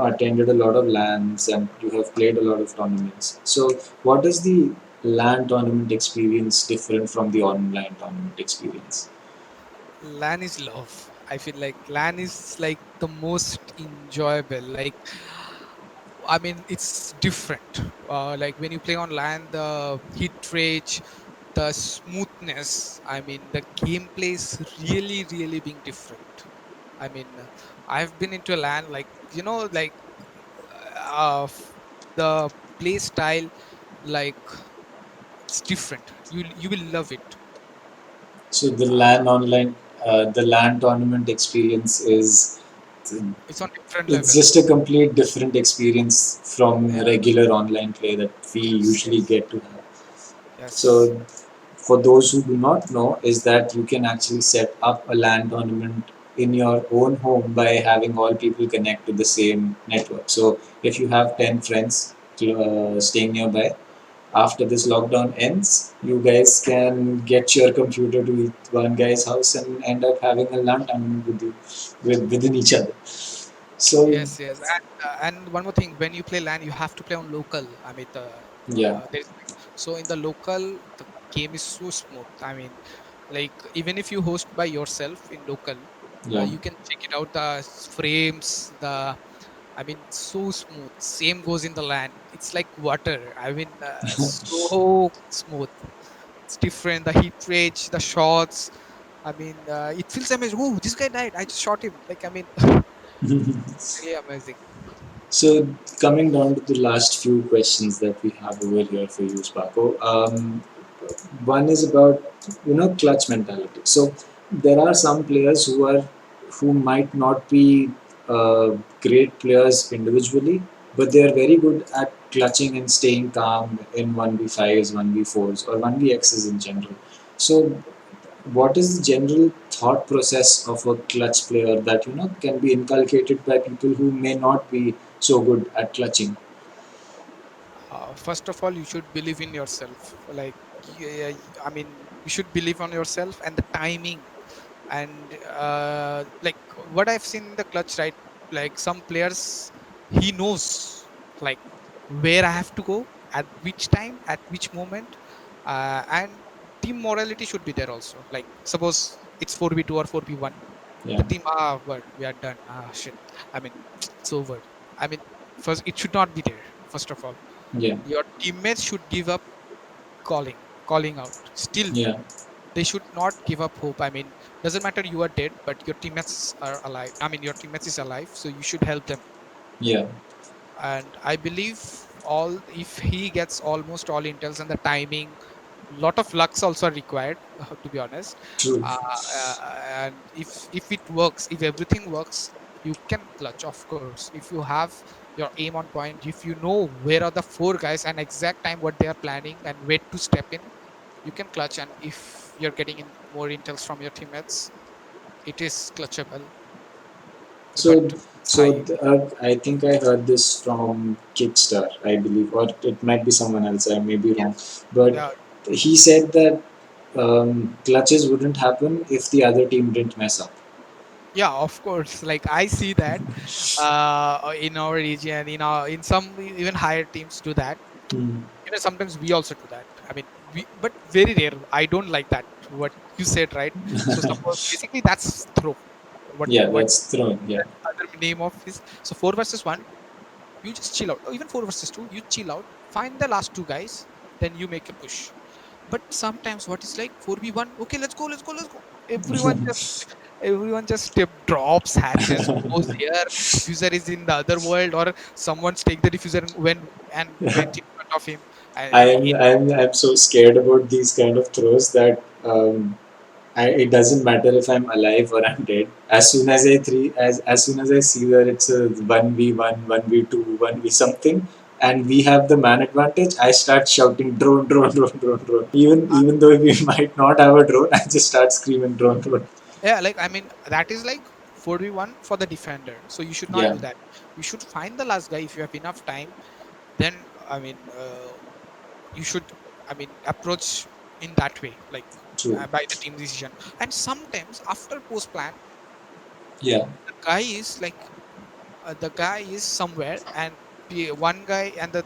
attended a lot of LANs and you have played a lot of tournaments. So what is the LAN tournament experience different from the online tournament experience? LAN is love. I feel like LAN is like the most enjoyable. Like, I mean, it's different. Like when you play on LAN, the hit rate, the smoothness. I mean, the gameplay is really, really being different. I mean, I've been into a LAN, like, like, the play style, like, it's different. You will love it. So Uh, the LAN tournament experience is it's on different it's level. just a complete different experience from Yeah. regular online play that we Yes. usually Yes. get to have. Yes. So for those who do not know, is that you can actually set up a LAN tournament in your own home by having all people connect to the same network. So if you have 10 friends staying nearby, after this lockdown ends, you guys can get your computer to one guy's house and end up having a LAN tournament within each other. So Yes, and one more thing, when you play LAN, you have to play on local. I mean, yeah, there's so in the local, the game is so smooth. I mean, like, even if you host by yourself in local, yeah. you can check it out. The frames, I mean, so smooth. Same goes in the LAN. It's like water. I mean, so smooth. It's different. The hit rate, the shots. I mean, it feels amazing. Oh, this guy died. I just shot him. Like, I mean, really amazing. So coming down to the last few questions that we have over here for you, Sparko. One is about clutch mentality. So there are some players who might not be great players individually, but they are very good at clutching and staying calm in 1v5s, 1v4s, or 1vx's in general. So what is the general thought process of a clutch player that can be inculcated by people who may not be so good at clutching? First of all, you should believe in yourself. Like, yeah, I mean, you should believe on yourself and the timing. And like, what I've seen in the clutch, right? Like, some players, he knows, like, where I have to go, at which time, at which moment. And team morality should be there also. Like, suppose it's 4v2 or 4v1, the Yeah, team, we are done, shit, I mean, it's over. I mean, first, it should not be there. First of all, yeah, your teammates should give up calling out still. yeah, They should not give up hope. I mean, doesn't matter, you are dead, but your teammates are alive. I mean, your teammates is alive, so you should help them. yeah, And I believe, all if he gets almost all intels and the timing, lot of lucks also required, to be honest. True. And if it works, if everything works, you can clutch, of course, if you have your aim on point, if you know where are the four guys and exact time what they are planning and where to step in, you can clutch. And if you're getting in more intels from your teammates, it is clutchable. But So, it's high. I think I heard this from Kickstar, I believe, or it might be someone else. I may be wrong, but Yeah, he said that clutches wouldn't happen if the other team didn't mess up. yeah, of course, like I see that in our region, in some even higher teams do that. Hmm. Even sometimes we also do that. I mean, but very rare. I don't like that what you said, right? So suppose basically that's throw. Yeah, What that's thrown. Yeah, other name of is, so 4 versus 1, you just chill out. Or even 4 versus 2, you chill out, find the last two guys, then you make a push. But sometimes what is like 4v1, okay, let's go, let's go, let's go. Everyone just step drops, hatches, goes here, diffuser is in the other world, or someone's take the diffuser and went in front of him. I'm so scared about these kind of throws that it doesn't matter if I'm alive or I'm dead. As soon as I see that it's a 1v1, 1v2, 1v something, and we have the man advantage, I start shouting drone, drone, drone, drone, drone. Even though we might not have a drone, I just start screaming drone, drone. Yeah, like I mean that is like 4v1 for the defender, so you should not Yeah, do that. You should find the last guy if you have enough time. Then I mean you should, I mean, approach in that way, like true. by the team decision. And sometimes after post plan, Yeah, the guy is like the guy is somewhere, and one guy and the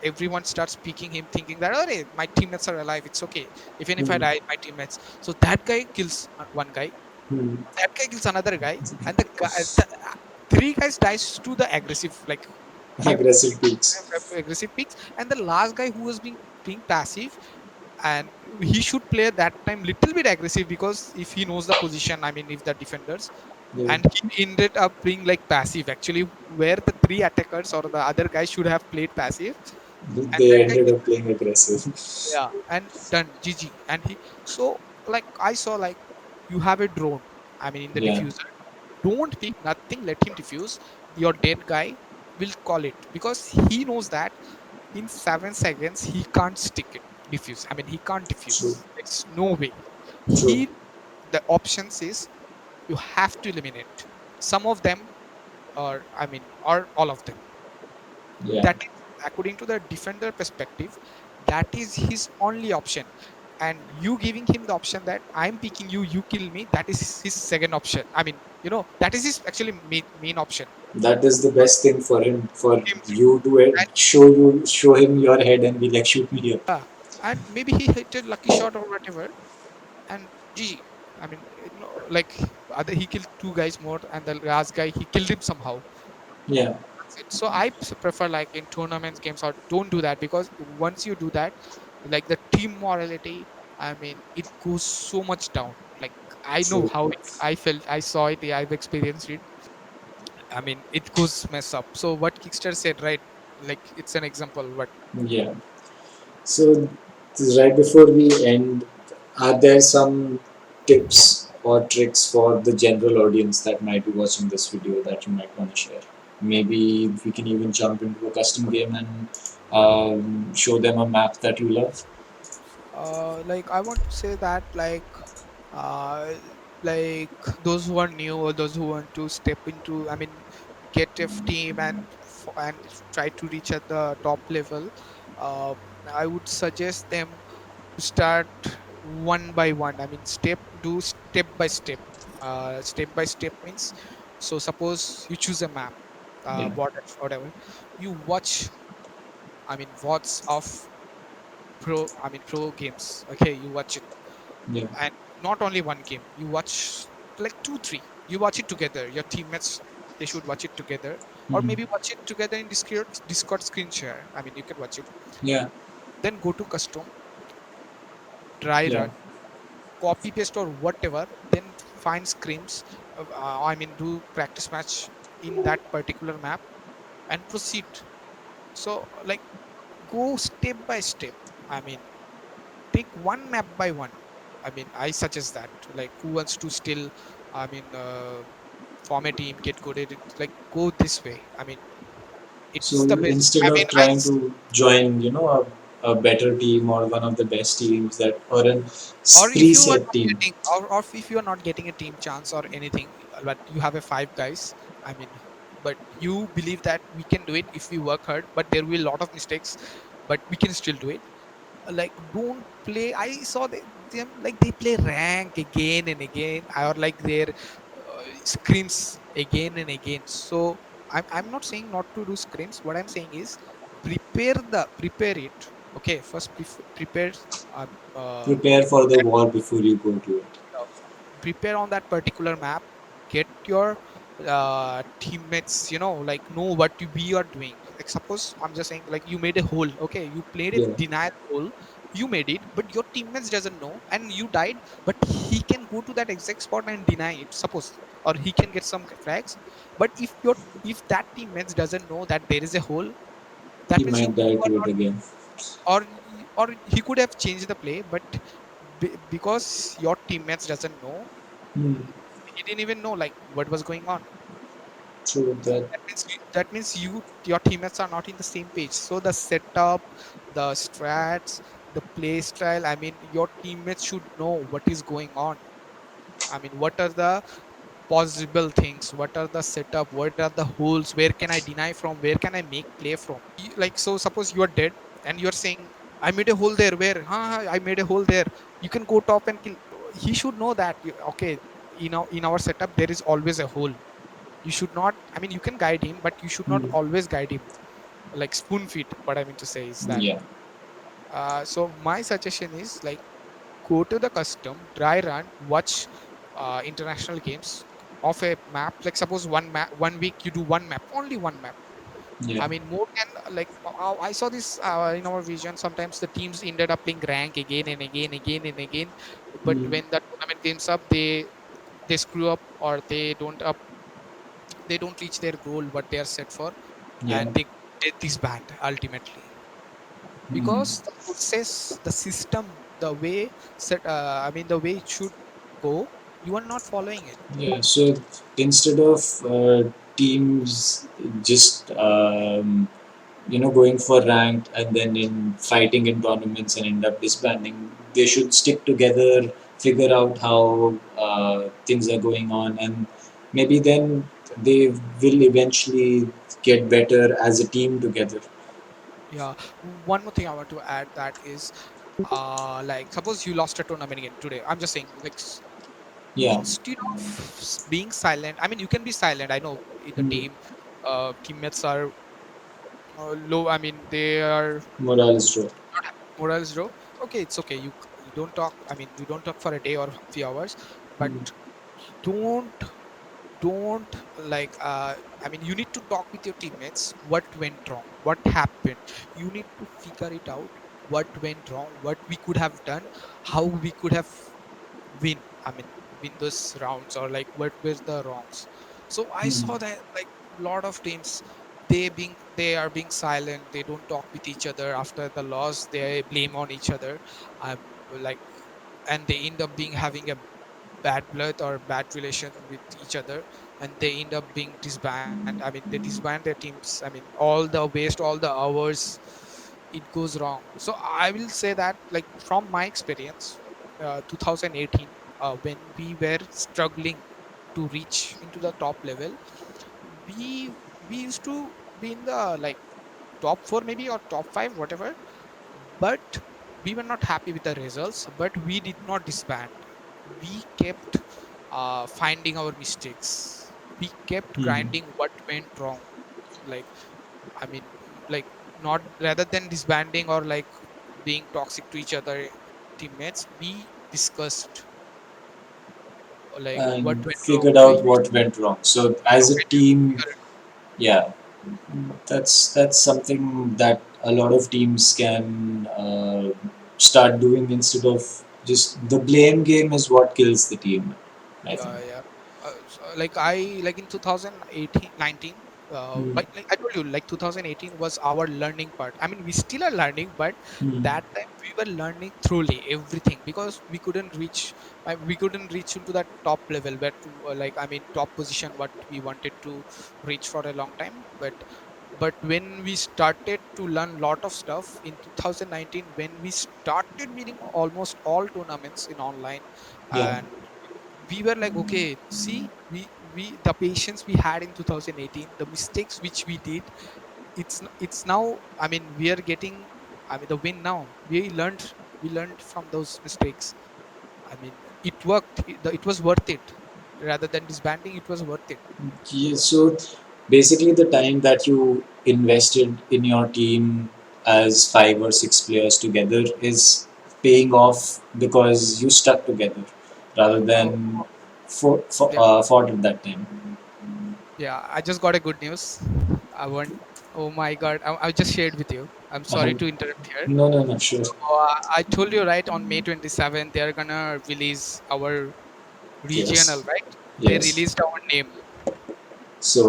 everyone starts speaking him, thinking that, oh, my teammates are alive, it's okay, even if I hmm. die, my teammates. So that guy kills one guy, Hmm. that guy kills another guy, and the three guys dies to the aggressive, like game, Aggressive peaks. aggressive picks. And the last guy who was being passive, and he should play that time little bit aggressive, because if he knows the position, I mean if the defenders, Yeah, and he ended up being like passive actually, where the three attackers or the other guy should have played passive. And that they guy, ended up playing aggressive. yeah, and done GG. And he, so like I saw, like, you have a drone, I mean in the Yeah, diffuser, don't pick nothing, let him diffuse. Your dead guy will call it, because he knows that in 7 seconds he can't stick it diffuse, I mean he can't true, diffuse, there's no way. true. He, the options is, you have to eliminate some of them, or I mean, or all of them. Yeah, That is, according to the defender perspective, that is his only option. And you giving him the option that I'm picking you, you kill me, that is his second option. I mean, that is his actually main option. that is the best thing for him, for Game three. you to And show him your head and be like, shoot me here. and maybe he hit a lucky shot or whatever, and GG. I mean, like he killed two guys more, and the last guy he killed him somehow. Yeah, That's it. So I prefer, like in tournaments, games, or don't do that, because once you do that, like the team morality, I mean, it goes so much down. Like I know true. how I felt. I saw it. I've experienced it. I mean, it goes mess up. So what Kickstarter said, right? Like it's an example. What Yeah. So, right before we end, are there some tips or tricks for the general audience that might be watching this video that you might want to share? Maybe we can even jump into a custom game and show them a map that you love. like I want to say that, uh like those who are new, or those who want to step into, I mean, get a team and try to reach at the top level, uh, I would suggest them to start one by one. I mean, step by step. Step by step means, so suppose you choose a map, Yeah, whatever, you watch, I mean, watch of pro games, okay, you watch it. yeah, And not only one game, you watch like two three, you watch it together, your teammates, they should watch it together, or hmm, maybe watch it together in Discord screen share, I mean you can watch it. yeah, Then go to custom, dry yeah, run, copy paste or whatever, then find scrims, I mean do practice match in that particular map, and proceed. So like, go step by step, I mean, take one map by one. I mean, I suggest that, like, who wants to still, I mean, form a team, get good at it, like, go this way. I mean, it's So the best. instead I mean, of trying to join, a better team or one of the best teams that or an or if you are preset not team. getting, or if you are not getting a team chance or anything, but you have a five guys, I mean, but you believe that we can do it if we work hard, but there will be a lot of mistakes, but we can still do it. Like, don't play. I saw them, like, they play rank again and again, or like their screens again and again. So I'm not saying not to do screens. What I'm saying is prepare it. Okay, first prepare, uh, uh, Prepare for the war before you go to it. uh, prepare on that particular map, get your teammates, like, know what we are doing. Like, suppose I'm just saying, like, you made a hole, okay, you played a Yeah, denial hole, you made it, but your teammates doesn't know and you died, but he can go to that exact spot and deny it, suppose, or he can get some flags. But if that teammates doesn't know that there is a hole, he that means might you die are to it not, again. or he could have changed the play, but because your teammates doesn't know, Hmm. he didn't even know, like, what was going on. True that. That means your teammates are not in the same page. So the setup, the strats, the play style, I mean, your teammates should know what is going on. I mean, what are the possible things, what are the setup, what are the holes, where can I deny from, where can I make play from. Like, so suppose you are dead and you're saying, I made a hole there, where, I made a hole there, you can go top and kill. He should know that, okay, in our setup there is always a hole. You should not, I mean, you can guide him, but you should not Hmm. always guide him like spoon feed. What I mean to say is that, Yeah. so my suggestion is, like, go to the custom, dry run, watch international games of a map. Like, suppose one map, 1 week you do one map, only one map. Yeah. I mean, more than, like, I saw this in our vision. Sometimes the teams ended up playing rank again and again, again and again. But Hmm. when the tournament games up, they screw up, or they don't reach their goal what they are set for, Yeah. and they disband ultimately, Hmm. because the process, the system, the way I mean, the way it should go, you are not following it. Yeah. So instead of teams just going for ranked and then in fighting in tournaments and end up disbanding, they should stick together, figure out how things are going on, and maybe then they will eventually get better as a team together. Yeah, one more thing I want to add, that is, like, suppose you lost a tournament again today. I'm just saying, like, Yeah. instead of being silent, I mean, you can be silent, I know, in the Hmm. team, teammates are low, I mean, they are Morale is true. not having morals, bro. Okay, it's okay, you don't talk, I mean, you don't talk for a day or a few hours, but Hmm. don't don't, like, I mean, you need to talk with your teammates, what went wrong, what happened. You need to figure it out, what went wrong, what we could have done, how we could have win, I mean, win those rounds, or like, what were the wrongs. So I Hmm. saw that, like, lot of teams, they are being silent, they don't talk with each other. After the loss, they blame on each other, like, and they end up being having a bad blood or bad relation with each other, and they end up being disband, I mean, they disband their teams. I mean, all the waste, all the hours, it goes wrong. So I will say that, like, from my experience, 2018, when we were struggling to reach into the top level, we we used to be in the, like, top 4 maybe, or top 5, whatever, but we were not happy with the results, but we did not disband. We kept finding our mistakes, we kept Hmm. grinding what went wrong. Like, I mean, like, not, rather than disbanding or, like, being toxic to each other teammates, we discussed, like, what And went wrong. figured out what went wrong. So How as a can you team, figure it? yeah, that's something that a lot of teams can start doing instead of just the blame game is what kills the team. I think. Yeah, yeah. Like, I, like, in 2018, 19. Mm, Like I told you, like 2018 was our learning part. I mean, we still are learning, but mm, that time we were learning thoroughly everything, because we couldn't reach into that top level where like, I mean, top position what we wanted to reach for a long time. But when we started to learn lot of stuff in 2019, when we started winning almost all tournaments in online, yeah. and we were like, okay, see, we the patience we had in 2018, the mistakes which we did, it's now, I mean, we are getting, I mean, the win now. We learned from those mistakes. I mean, it worked. It was worth it. Rather than disbanding, it was worth it. Yeah, so basically, the time that you invested in your team as 5 or 6 players together is paying off because you stuck together rather Oh, than yeah, fought at that time. yeah, I just got a good news. I want, oh my god, I just shared with you. I'm sorry to interrupt here. No, no, no, sure. So I told you, right, on May 27th they're gonna release our regional, Yes, right? They yes. released our name.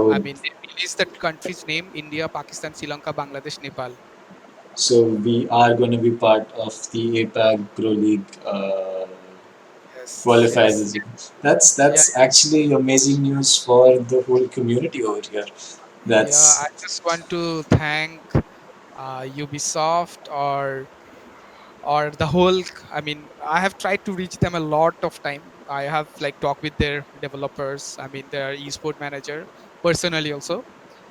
I So, mean, they released that country's name: India, Pakistan, Sri Lanka, Bangladesh, Nepal. so we are going to be part of the APAC Pro League Yes, qualifiers. yes, yeah, That's actually amazing news for the whole community over here. yeah. I That's just want to thank Ubisoft, or the whole. I mean, I have tried to reach them a lot of time. I have like talked with their developers. I mean, their esport manager personally also.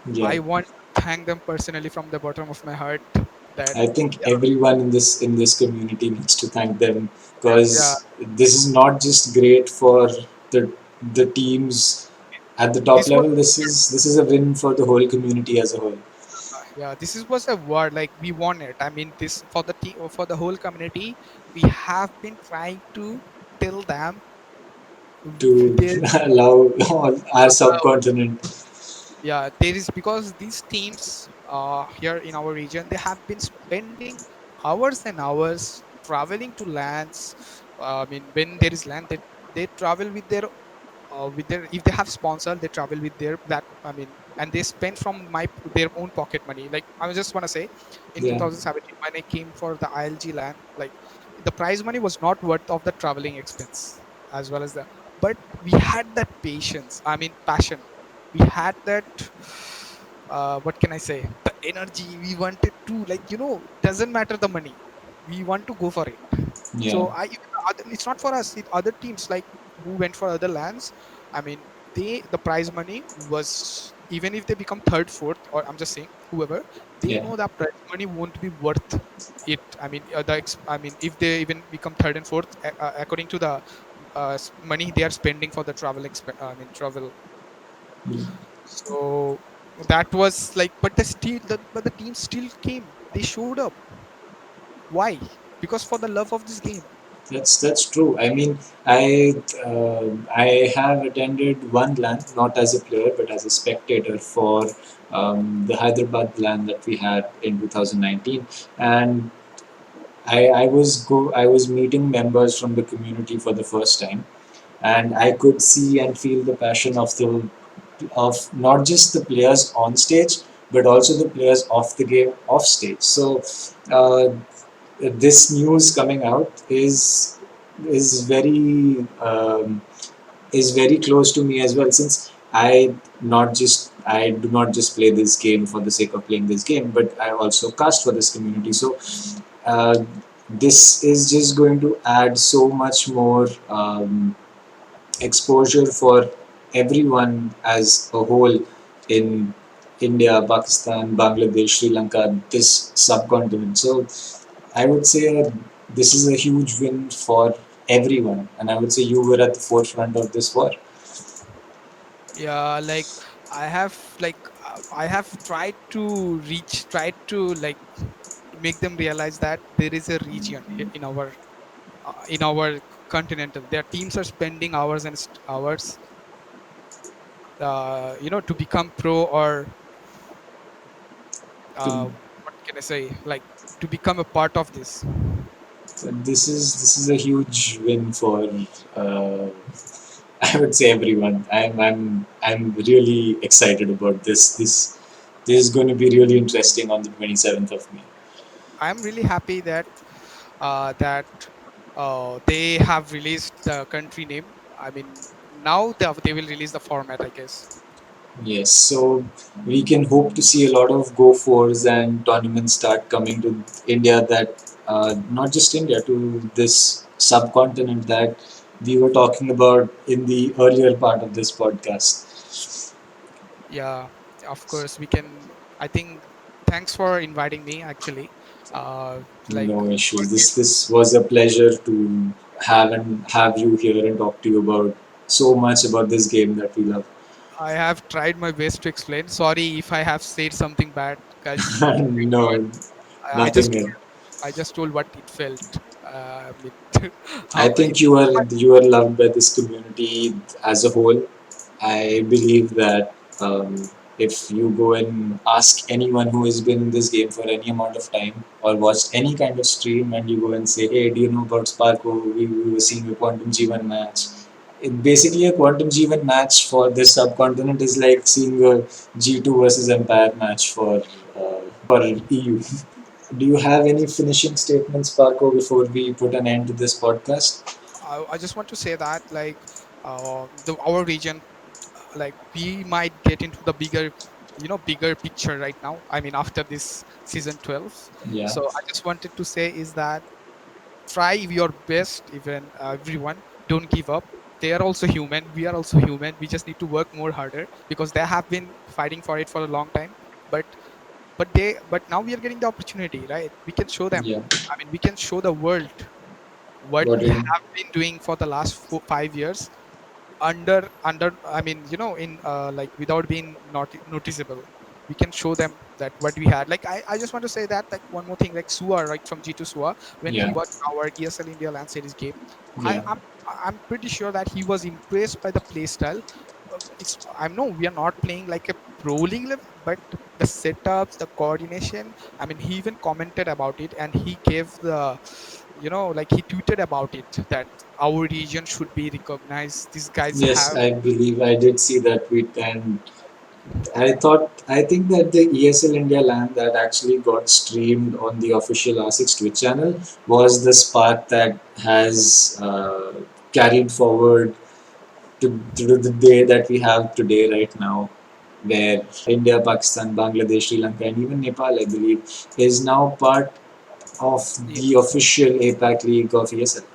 yeah. I want to thank them personally from the bottom of my heart. That, I think yeah, everyone in this community needs to thank them yeah. because this is not just great for the the teams at the top This was, level. This is a win for the whole community as a whole. yeah, this was a word like we won it. I mean, this for the team, for the whole community. We have been trying to tell them To there, allow all our uh, subcontinent. yeah, there is, because these teams here in our region, they have been spending hours and hours traveling to lands. I mean, when there is land, they travel with their, if they have sponsor, they travel with their back, I mean, and they spend from their own pocket money. Like, I just want to say, in Yeah, 2017 when I came for the ILG land, like, the prize money was not worth of the traveling expense, as well as the, but we had that patience, I mean, passion. We had that, what can I say, the energy. We wanted to, like, doesn't matter the money, we want to go for it. So yeah, even it's not for us, other teams, like, who went for other lands. I mean, the prize money was, even if they become third, fourth, or I'm just saying whoever, they yeah. know that prize money won't be worth it. I mean, I mean, if they even become third and fourth, according to the money they are spending for the I mean, travel. So that was like, but the team still came, they showed up. Why? Because for the love of this game. That's true. I mean, I have attended one LAN not as a player but as a spectator for the Hyderabad LAN that we had in 2019, and I was meeting members from the community for the first time, and I could see and feel the passion of not just the players on stage but also the players of the game off stage. So uh, this news coming out is very close to me as well, since I do not just play this game for the sake of playing this game, but I also cast for this community. So uh, this is just going to add so much more exposure for everyone as a whole in India, Pakistan, Bangladesh, Sri Lanka, this subcontinent. So I would say this is a huge win for everyone, and I would say you were at the forefront of this war. Yeah, like, I have tried to, like, make them realize that there is a region here in our continental. Their teams are spending hours and hours, to become pro, or To, what can I say, like, to become a part of this. this is a huge win for uh, I would say everyone. I'm really excited about this. This is going to be really interesting on the 27th of May. I'm really happy that that they have released the country name. I mean, now they will release the format, I guess. Yes, so we can hope to see a lot of Go fours and tournaments start coming to India. That not just India, to this subcontinent that we were talking about in the earlier part of this podcast. Yeah, of course we can. I think thanks for inviting me. Actually, like No for issues. This this, this was a pleasure to have you here and talk to you about so much about this game that we love. I have tried my best to explain. Sorry if I have said something bad, guys. But No, I just nothing. I just told what it felt. I mean, I how think you are loved by this community as a whole. I believe that if you go and ask anyone who has been in this game for any amount of time or watched any kind of stream, and you go and say, "Hey, do you know about Sparko? We were seeing a Quantum G1 match." Basically, a Quantum G1 match for this subcontinent is like seeing a G2 versus Empire match for EU. Do you have any finishing statements, Sparko, before we put an end to this podcast? I just want to say that like our region, like we might get into the bigger, bigger picture right now. I mean, after this season 12. Yeah. So I just wanted to say is that try your best, even everyone. Don't give up. They are also human. We are also human. We just need to work more harder because they have been fighting for it for a long time. But but now we are getting the opportunity, right? We can show them. Yeah. I mean, we can show the world what What we in have been doing for the last 5 years under, I mean, in like without being not noticeable. We can show them that what we had. Like I just want to say that, like, one more thing, like Sua, right, from G2 Sua, when he yeah. watched our ESL India LAN series game, I, Yeah. I'm I'm pretty sure that he was impressed by the play style. I know we are not playing like a pro league level, but the setups, the coordination. I mean, he even commented about it, and he gave the, like he tweeted about it that our region should be recognized. These guys Yes, have. I believe I did see that tweet, and I think that the ESL India LAN that actually got streamed on the official R6 Twitch channel was the spark that has carried forward to the day that we have today, right now, where India, Pakistan, Bangladesh, Sri Lanka, and even Nepal, I believe, is now part of the Yes, official APAC League of ESL.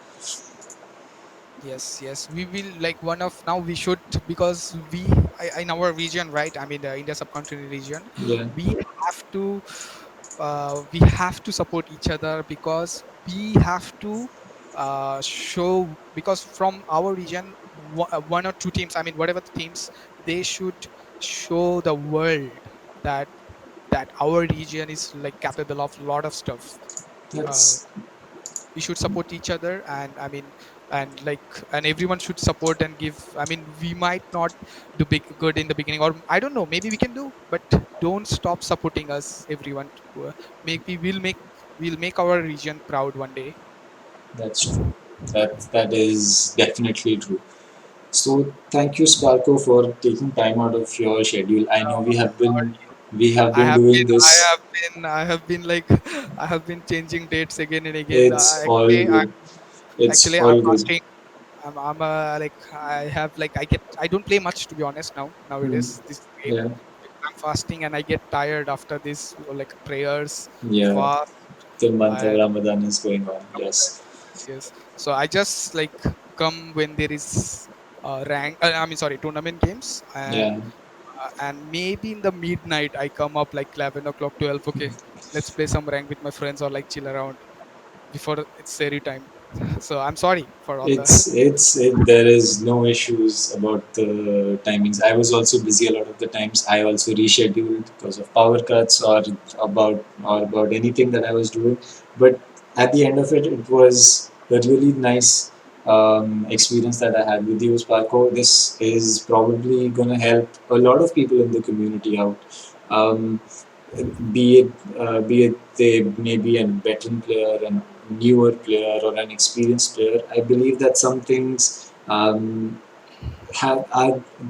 yes, yes, we will, like, one of now we should, because in our region, right, I mean the India subcontinent region, Yeah. we have to support each other, because we have to show, because from our region, one or two teams, I mean whatever the teams, they should show the world that our region is like capable of a lot of stuff. uh, That's we should support each other, and I mean, and like, and everyone should support and give. I mean, we might not do big good in the beginning, or I don't know, maybe we can do, but don't stop supporting us, everyone. Make we will make we'll make our region proud one day. that's true. That is definitely true. So thank you, Sparko, for taking time out of your schedule. I know Sorry. we have I been have doing been, I this. have I have been like, I have been changing dates again and again. It's all good. It's Actually, I'm all good. fasting. I'm like, I have, like, I don't play much, to be honest, Hmm. nowadays this game, Yeah. because I'm fasting and I get tired after this, like prayers, Yeah. fast, The month of and Ramadan is going on. Yes. yes, yes. So I just like come when there is rank. I mean, sorry, tournament games, Yeah. and maybe in the midnight I come up like 11 o'clock, 12. Okay, let's play some rank with my friends, or like chill around before it's Seri time. So I'm sorry for all the. There is no issues about the timings. I was also busy a lot of the times. I also rescheduled because of power cuts or about anything that I was doing. But at the end of it, it was a really nice experience that I had with you, Sparko. This is probably gonna help a lot of people in the community out. Um, be it they may be a veteran player, a newer player, or an experienced player. I believe that some things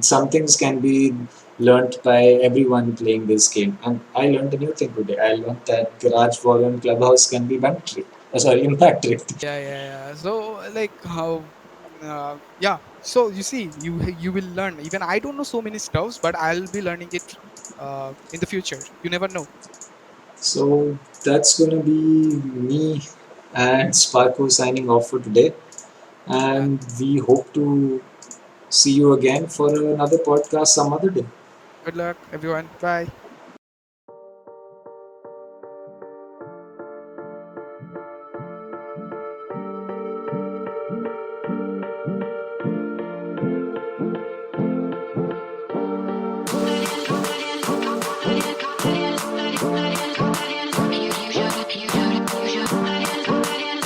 some things can be learnt by everyone playing this game. And I learned a new thing today. I learned that garage wall and clubhouse can be bank trick. Sorry, impact trick. Yeah, yeah, yeah. So like how, yeah. So you see, you will learn. Even I don't know so many stuffs, but I'll be learning it in the future. You never know. So that's gonna be me and Sparko signing off for today. Yeah. And we hope to see you again for another podcast some other day. Good luck, everyone. Bye.